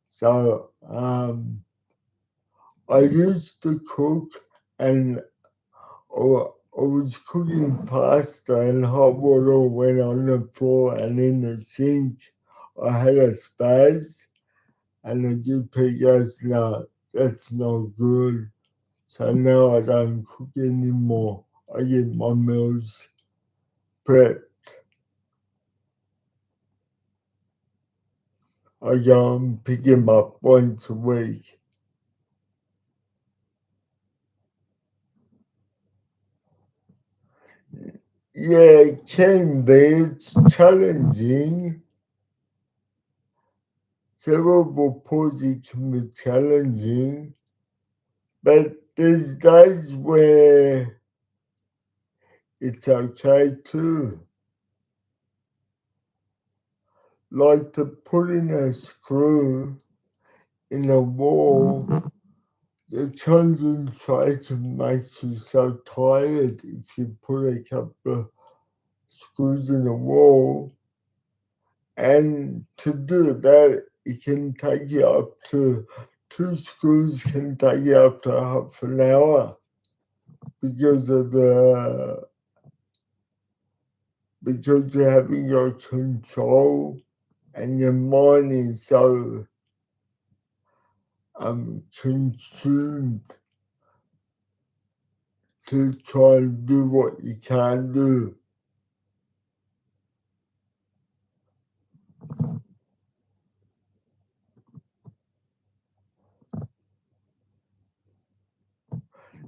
So I used to cook and I was cooking pasta and hot water went on the floor and in the sink. I had a spaz and the GP goes, no, that's not good. So now I don't cook anymore. I get my meals prepped. I go and pick him up once a week. Yeah, it can be. It's challenging. Cerebral palsy can be challenging, but there's days where it's okay too. like to put in a screw in a wall. The concentration makes you so tired if you put a couple of screws in a wall. And to do that, it can take you up to two screws can take you up to half an hour because of the because you're having your control and your mind is so consumed to try and do what you can't do.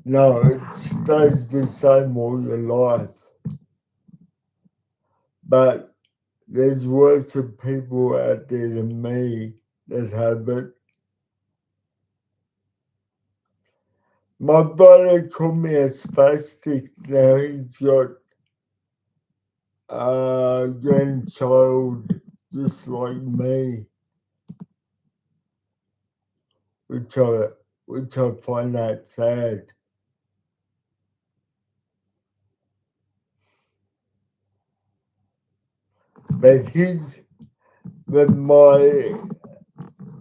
No, it stays the same all your life. But there's worse people out there than me that have it. My brother called me a spastic. Now he's got a grandchild just like me, which I which I find that sad. But his but my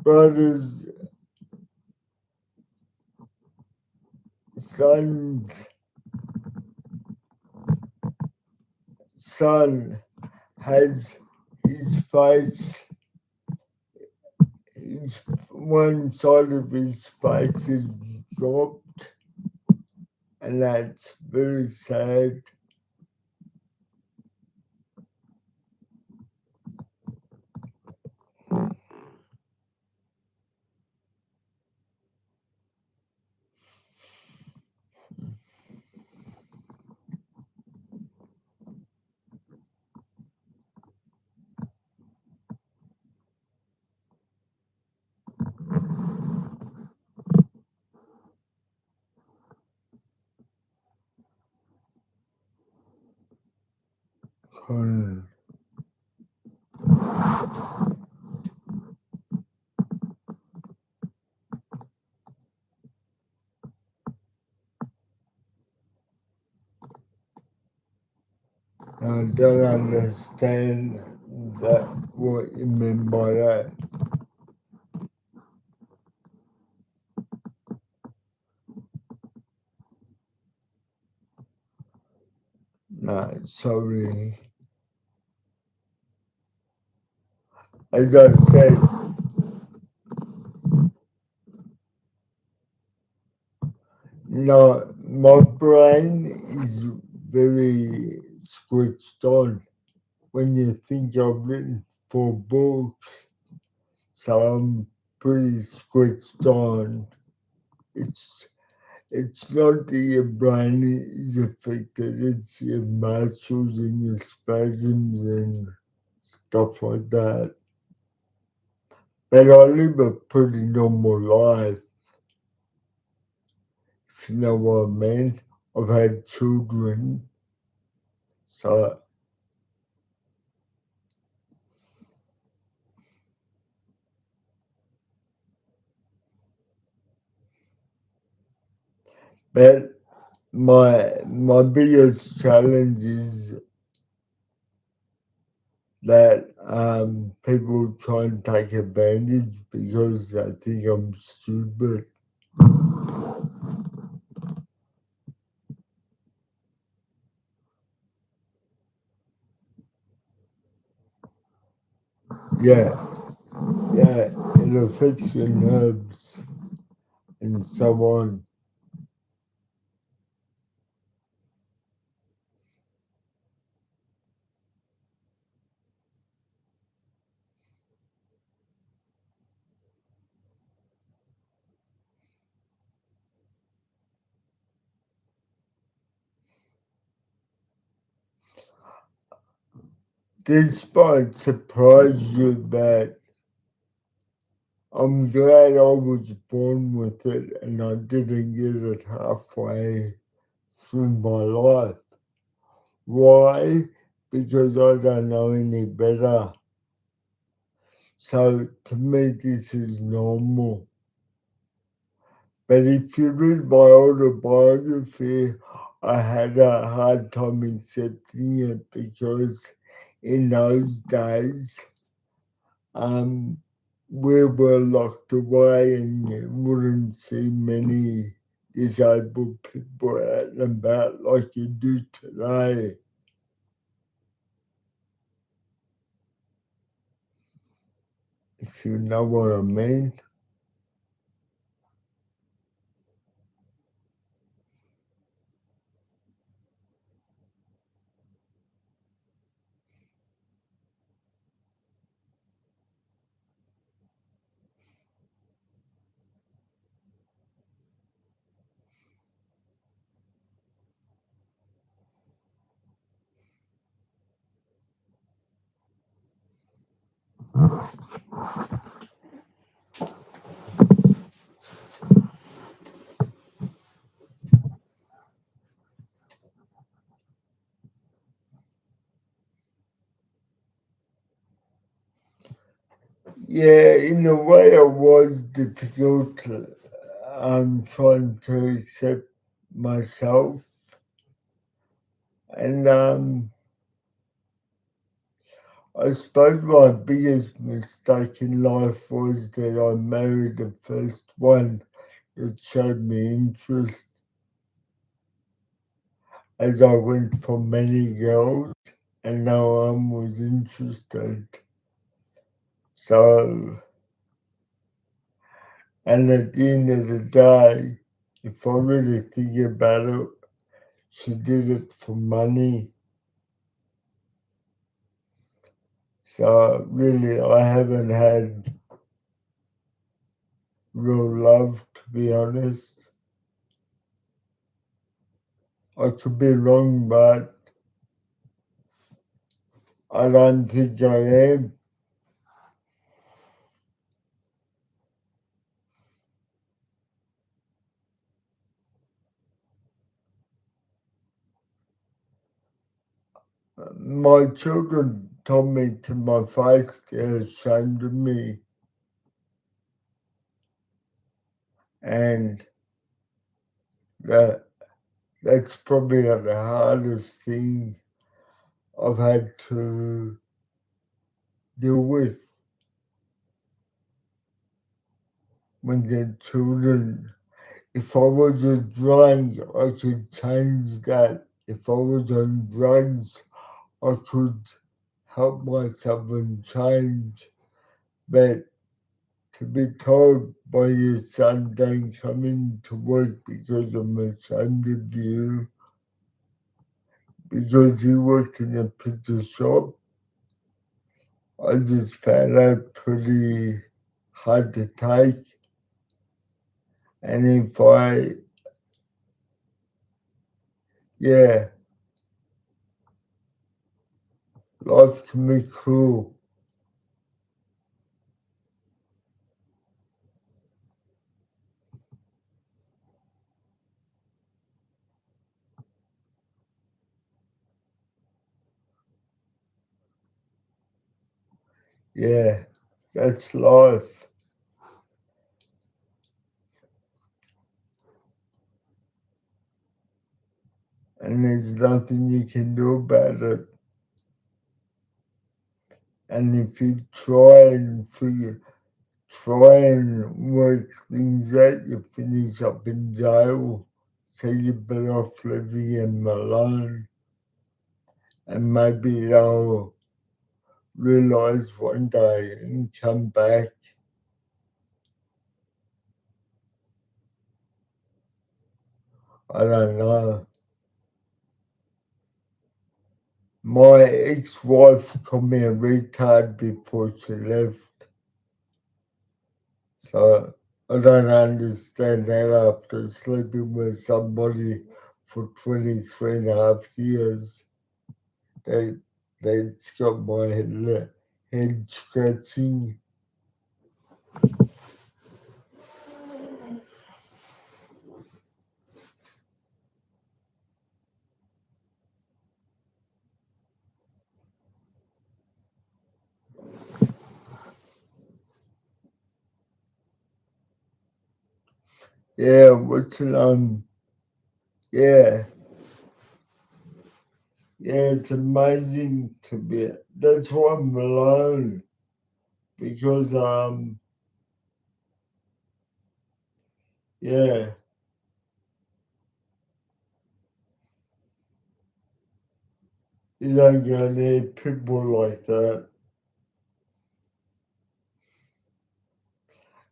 brother's son's son has his face, his one side of his face is dropped, and that's very sad. Hmm. I don't understand that what you mean by that. No, sorry. As I said, no, my brain is very switched on when you think I've written 4 books, so I'm pretty switched on. It's it's not that your brain is affected, it's your muscles and your spasms and stuff like that. But I live a pretty normal life, if you know what I mean. I've had children, so but my biggest challenge is that people try and take advantage because they think I'm stupid. Yeah, yeah, it affects your nerves and so on. This might surprise you, but I'm glad I was born with it and I didn't get it halfway through my life. Why? Because I don't know any better. So to me, this is normal. But if you read my autobiography, I had a hard time accepting it because in those days, um, we were locked away and you wouldn't see many disabled people out and about like you do today. If you know what I mean. Yeah, in a way, it was difficult. I'm trying to accept myself, and I suppose my biggest mistake in life was that I married the first one that showed me interest, as I went for many girls, and no one was interested. So, and at the end of the day, if I really think about it, she did it for money. So really, I haven't had real love, to be honest. I could be wrong, but I don't think I am. My children told me to my face they're ashamed of me, and that that's probably the hardest thing I've had to deal with when they're children. If I was a drunk, I could change that. If I was on drugs, I could help myself and change. But to be told by your son don't come into work because I'm ashamed of you, because he worked in a pizza shop, I just found that pretty hard to take. And if yeah, life can be cruel. Yeah, that's life. And there's nothing you can do about it. And if you try and work things out, you finish up in jail. So you're better off leaving him alone. And maybe they'll realise one day and come back. I don't know. My ex-wife called me a retard before she left. So I don't understand that after sleeping with somebody for 23 and a half years. They, that's got my head scratching. Yeah, yeah, yeah, it's amazing to be. That's why I'm alone because yeah, you don't go near people like that.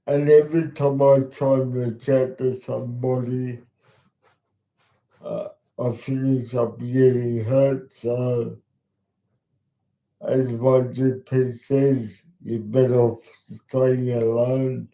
And every time I try and reach out to somebody, uh, I finish up getting hurt. So, as my GP says, you're better off staying alone.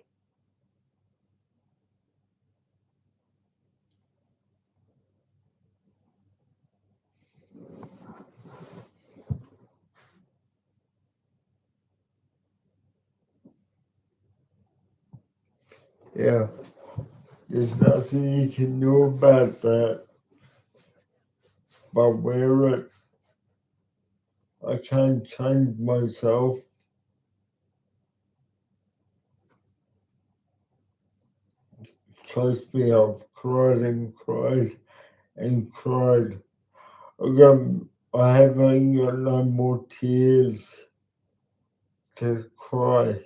Yeah, there's nothing you can do about that but wear it. I can't change myself. Trust me, I've cried and cried and cried. Again, I haven't got no more tears to cry.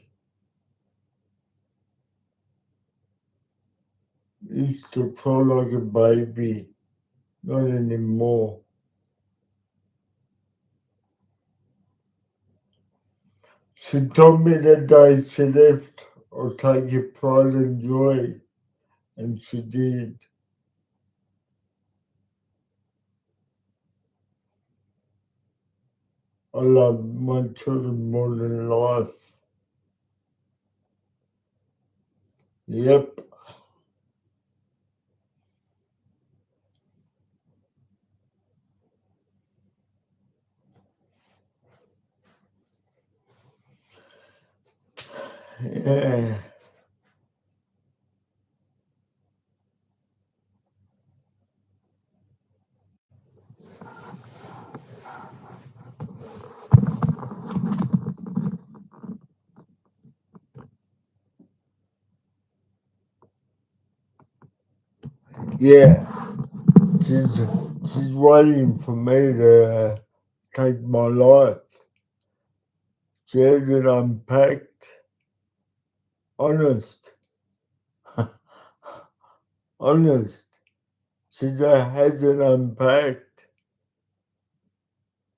Used to cry like a baby, not anymore. She told me that day she left, I'll take your pride and joy, and she did. I love my children more than life. Yep. Yeah. Yeah. She's she's waiting for me to take my life. She hasn't unpacked. Honest. Honest. She just hasn't unpacked.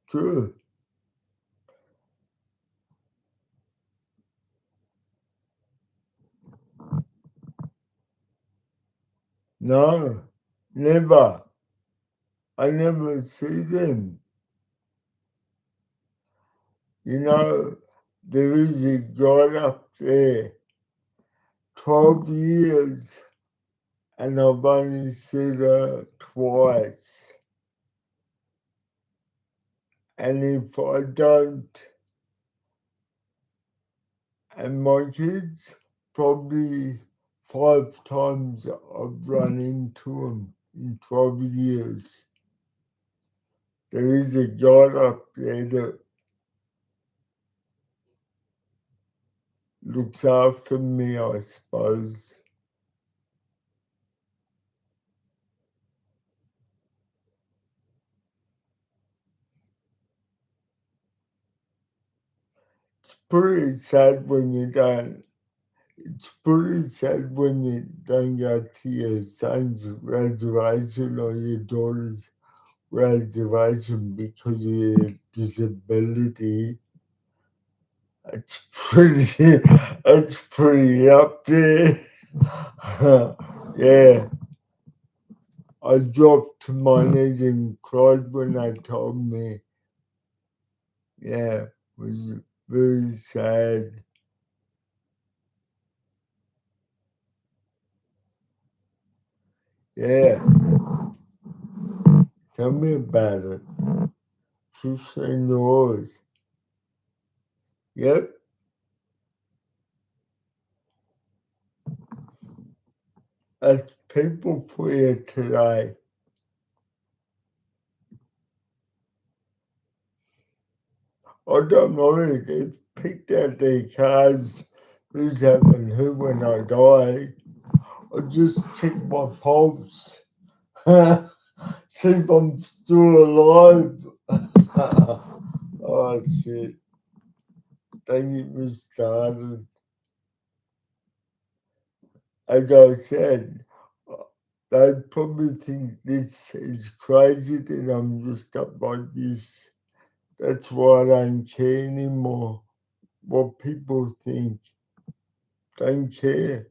True. No. Never. I never see them. You know, there is a God up there, 12 years, and I've only seen her twice. And if I don't, and my kids, probably 5 times I've run into them in 12 years. There is a God up there that looks after me, I suppose. It's pretty sad when you don't. It's pretty sad when you don't go to your son's graduation or your daughter's graduation because of your disability. It's pretty, it's pretty up there. Yeah, I dropped to my knees and cried when they told me. Yeah, it was very sad. Yeah, tell me about it. 15 years. Yep, that's people for you today. I don't know if they've picked out their cards, who's having who when I die. I just check my pulse, see if I'm still alive. Oh shit! Don't get me started. As I said, they probably think this is crazy that I'm just up like this. That's why I don't care anymore what people think. Don't care.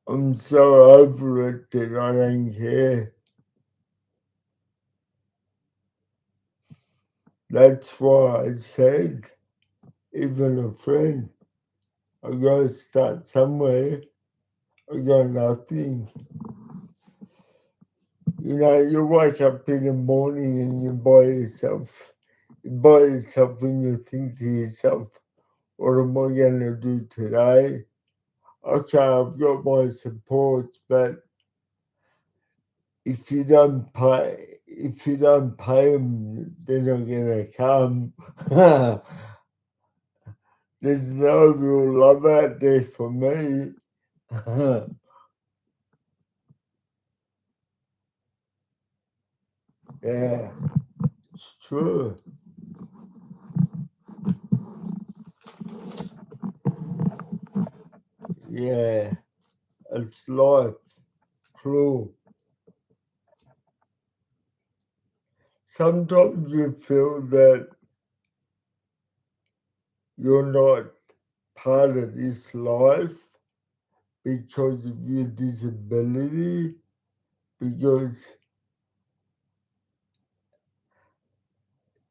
I'm so over it that I don't care. That's why I said, even a friend, I gotta start somewhere. I got nothing. You know, you wake up in the morning and you by yourself. You by yourself and you think to yourself, what am I gonna do today? Okay, I've got my supports, but if you don't pay them, they're not gonna come. There's no real love out there for me. Yeah, it's true. Yeah, it's life. True. Sometimes you feel that you're not part of this life because of your disability, because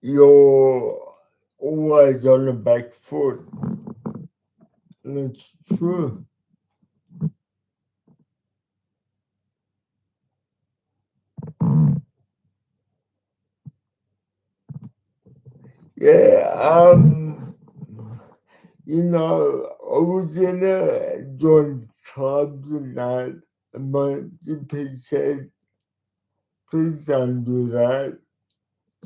you're always on the back foot. And it's true. Yeah, I was in a joint clubs and that, and my GP said, please don't do that.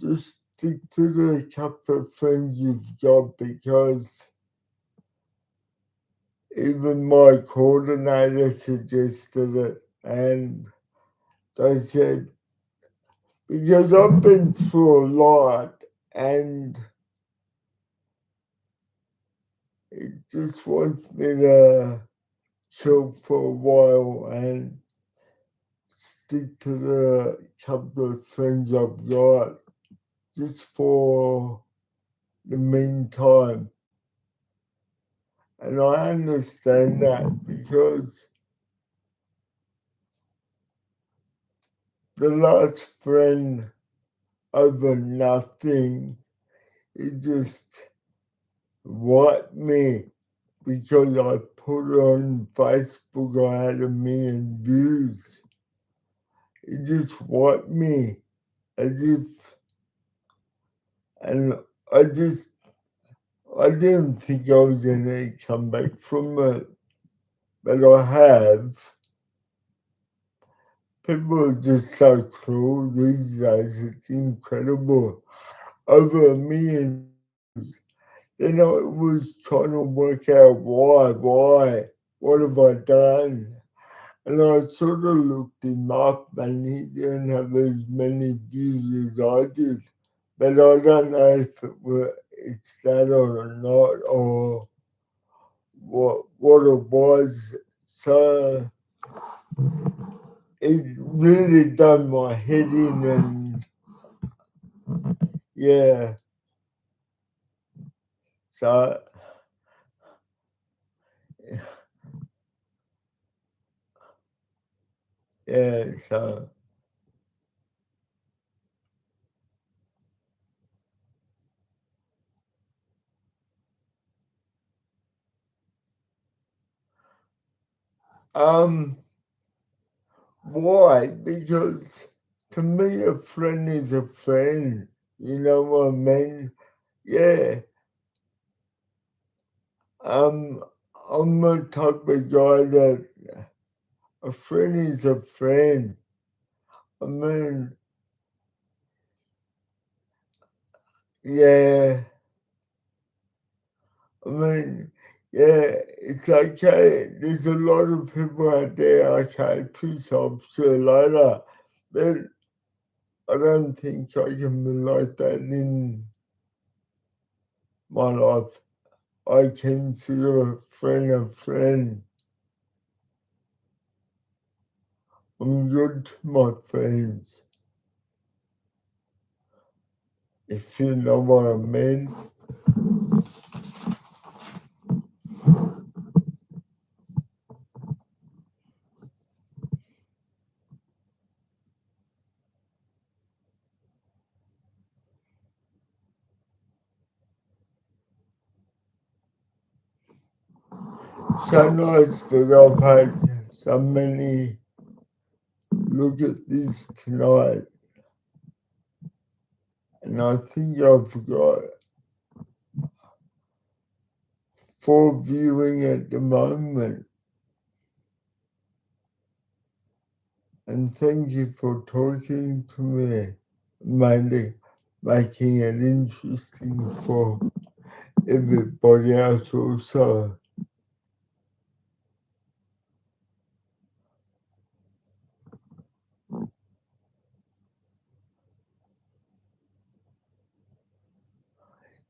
Just stick to the couple of friends you've got because even my coordinator suggested it. And they said, because I've been through a lot and it just wants me to chill for a while and stick to the couple of friends I've got just for the meantime. And I understand that because the last friend over nothing, it just wiped me because I put it on Facebook, I had 1 million views. It just wiped me as if, and I just, I didn't think I was going to come back from it, but I have. People are just so cruel these days, it's incredible. Over 1 million views. Then I was trying to work out why, what have I done? And I sort of looked him up and he didn't have as many views as I did. But I don't know if it's that or not or what it was. So it really done my head in and yeah. So yeah, so um why? Because to me a friend is a friend. You know what I mean? Yeah. Um I'm the type of guy that a friend is a friend. I mean, yeah. I mean, Yeah, it's okay. There's a lot of people out there, okay, peace off, see you later. But I don't think I can be like that in my life. I consider a friend a friend. I'm good to my friends, if you know what I mean. So nice that I've had so many look at this tonight. And I think I've got 4 viewing at the moment. And thank you for talking to me, making it interesting for everybody else also.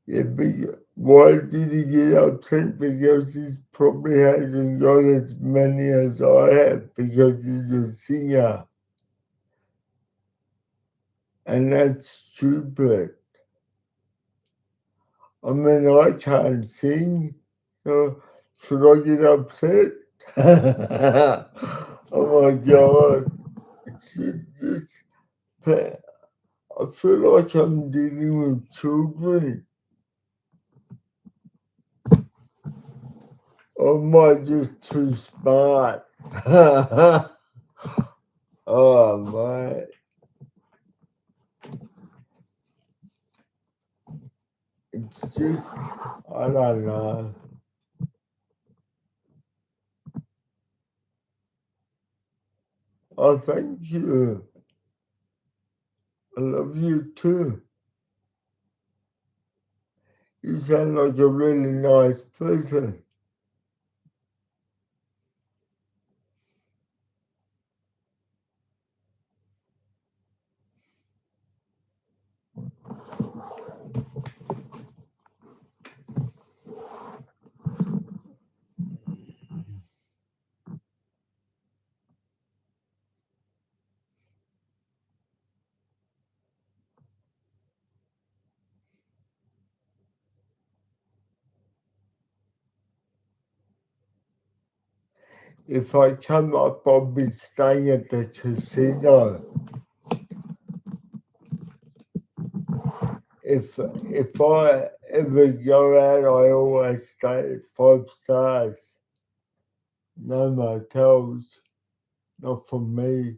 Yeah, why did he get upset? Because he probably hasn't got as many as I have because he's a singer. And that's stupid. I mean, I can't sing, so should I get upset? Oh my God. It's, I feel like I'm dealing with children. Or am I just too smart? Oh, man. It's just, I don't know. Oh, thank you. I love you too. You sound like a really nice person. If I come up, I'll be staying at the casino. If I ever go out, I always stay at 5 stars. No motels, not for me.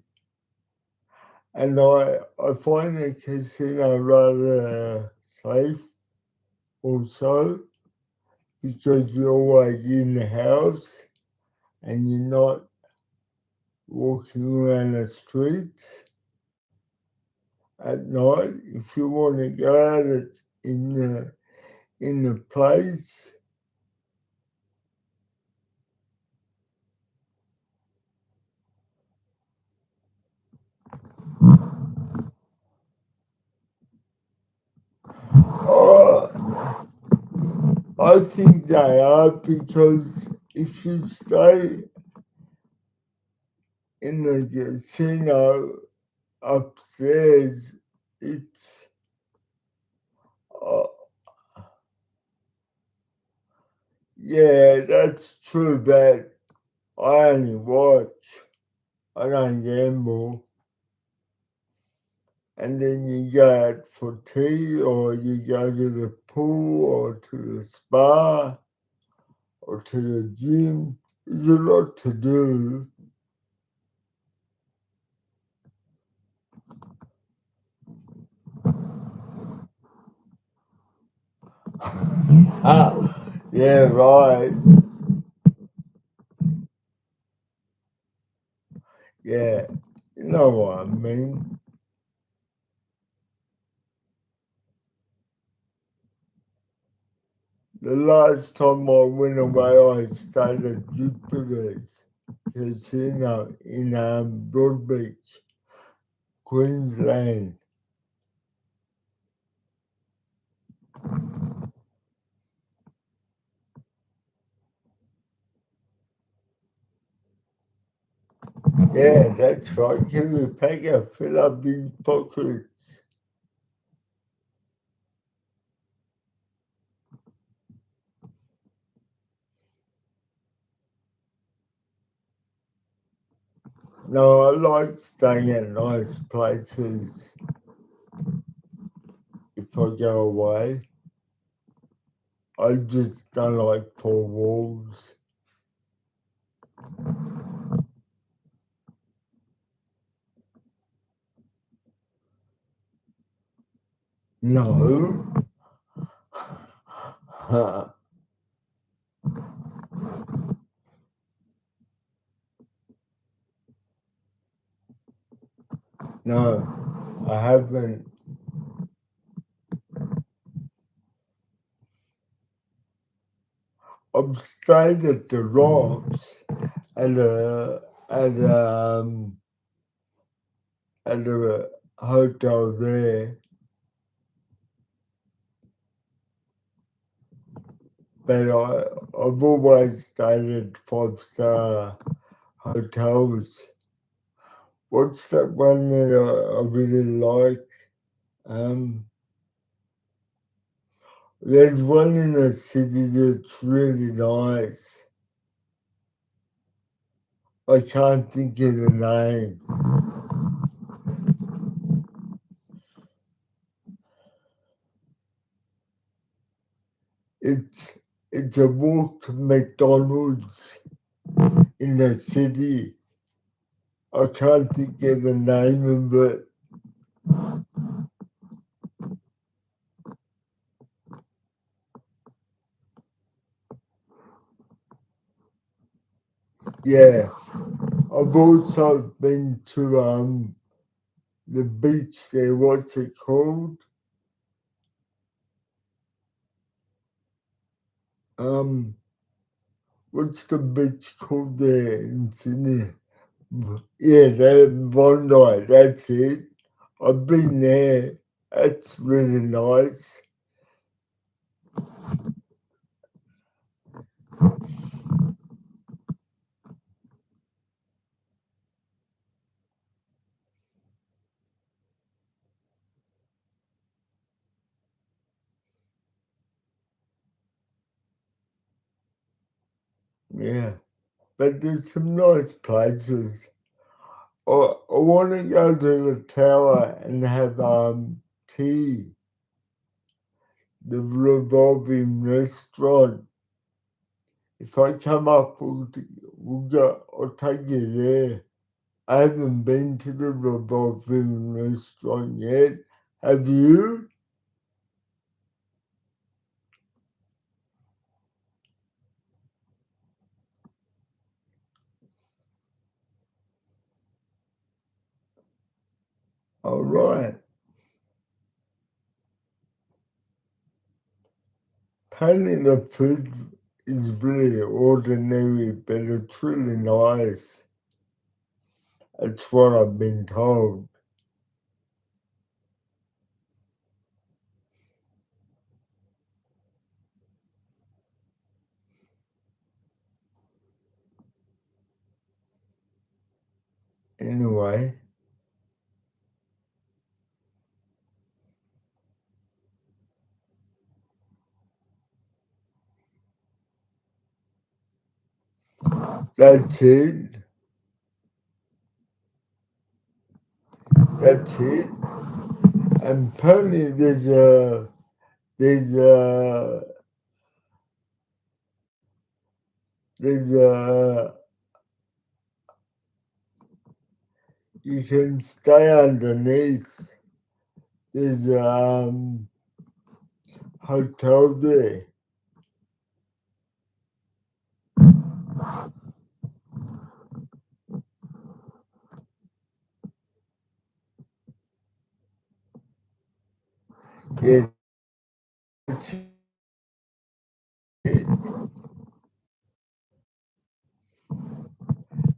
And I find a casino rather safe also because you're always in the house and you're not walking around the streets at night. If you want to go out, it's in the place. Oh, I think they are because if you stay in the casino upstairs, it's uh, yeah, that's true. But I only watch. I don't gamble. And then you go out for tea, or you go to the pool, or to the spa, or to the gym. There's a lot to do. Yeah, right. Yeah, you know what I mean. The last time I went away, I stayed at Jupiter's Casino in Broadbeach, Queensland. Yeah, that's right. Can we pack a fill up his pockets? No, I like staying at nice places if I go away. I just don't like four walls. No. No, I haven't. I've stayed at the Rocks at a at at a hotel there, but I've always stayed at 5-star hotels. What's that one that I really like? Um, there's one in the city that's really nice. I can't think of the name. It's it's a walk to McDonald's in the city. I can't think of the name of it. Yeah, I've also been to the beach there. What's it called? Um, what's the beach called there in Sydney? Yeah, that Bondi. That's it. I've been there. That's really nice. Yeah, but there's some nice places. I want to go to the tower and have tea, the revolving restaurant. If I come up, we'll go. I'll take you there. I haven't been to the revolving restaurant yet. Have you? All right. Apparently the food is really ordinary, but it's really nice. That's what I've been told. Anyway, that's it. That's it. And apparently there's a there's a you can stay underneath. There's a hotel there. Yeah, it's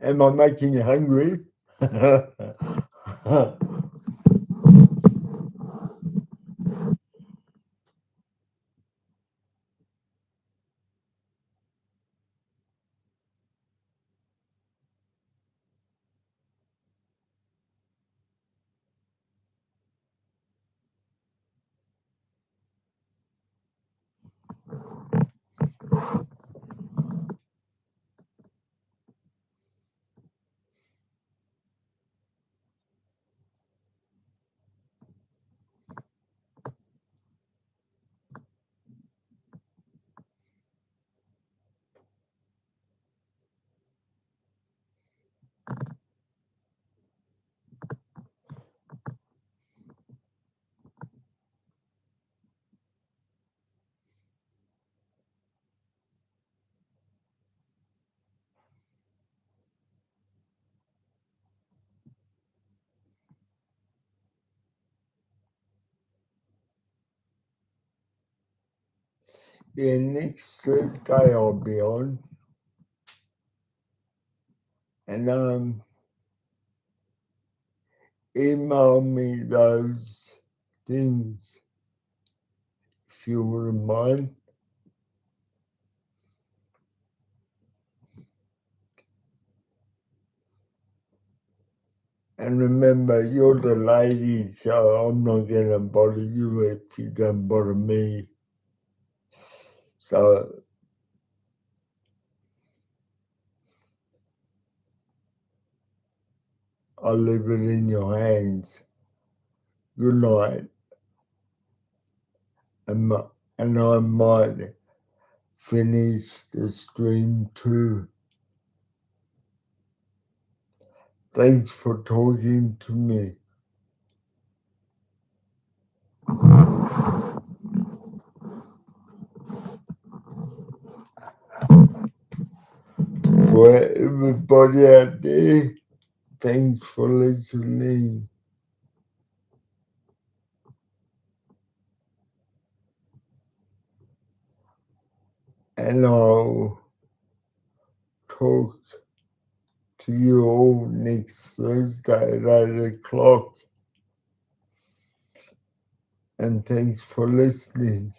Am I making you hungry? Yeah, next Thursday I'll be on, and email me those things if you wouldn't mind. And remember, you're the lady, so I'm not going to bother you if you don't bother me. So I'll leave it in your hands. Good night. And I might finish the stream too. Thanks for talking to me. For everybody out there, thanks for listening. And I'll talk to you all next Thursday at 8 o'clock. And thanks for listening.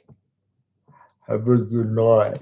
Have a good night.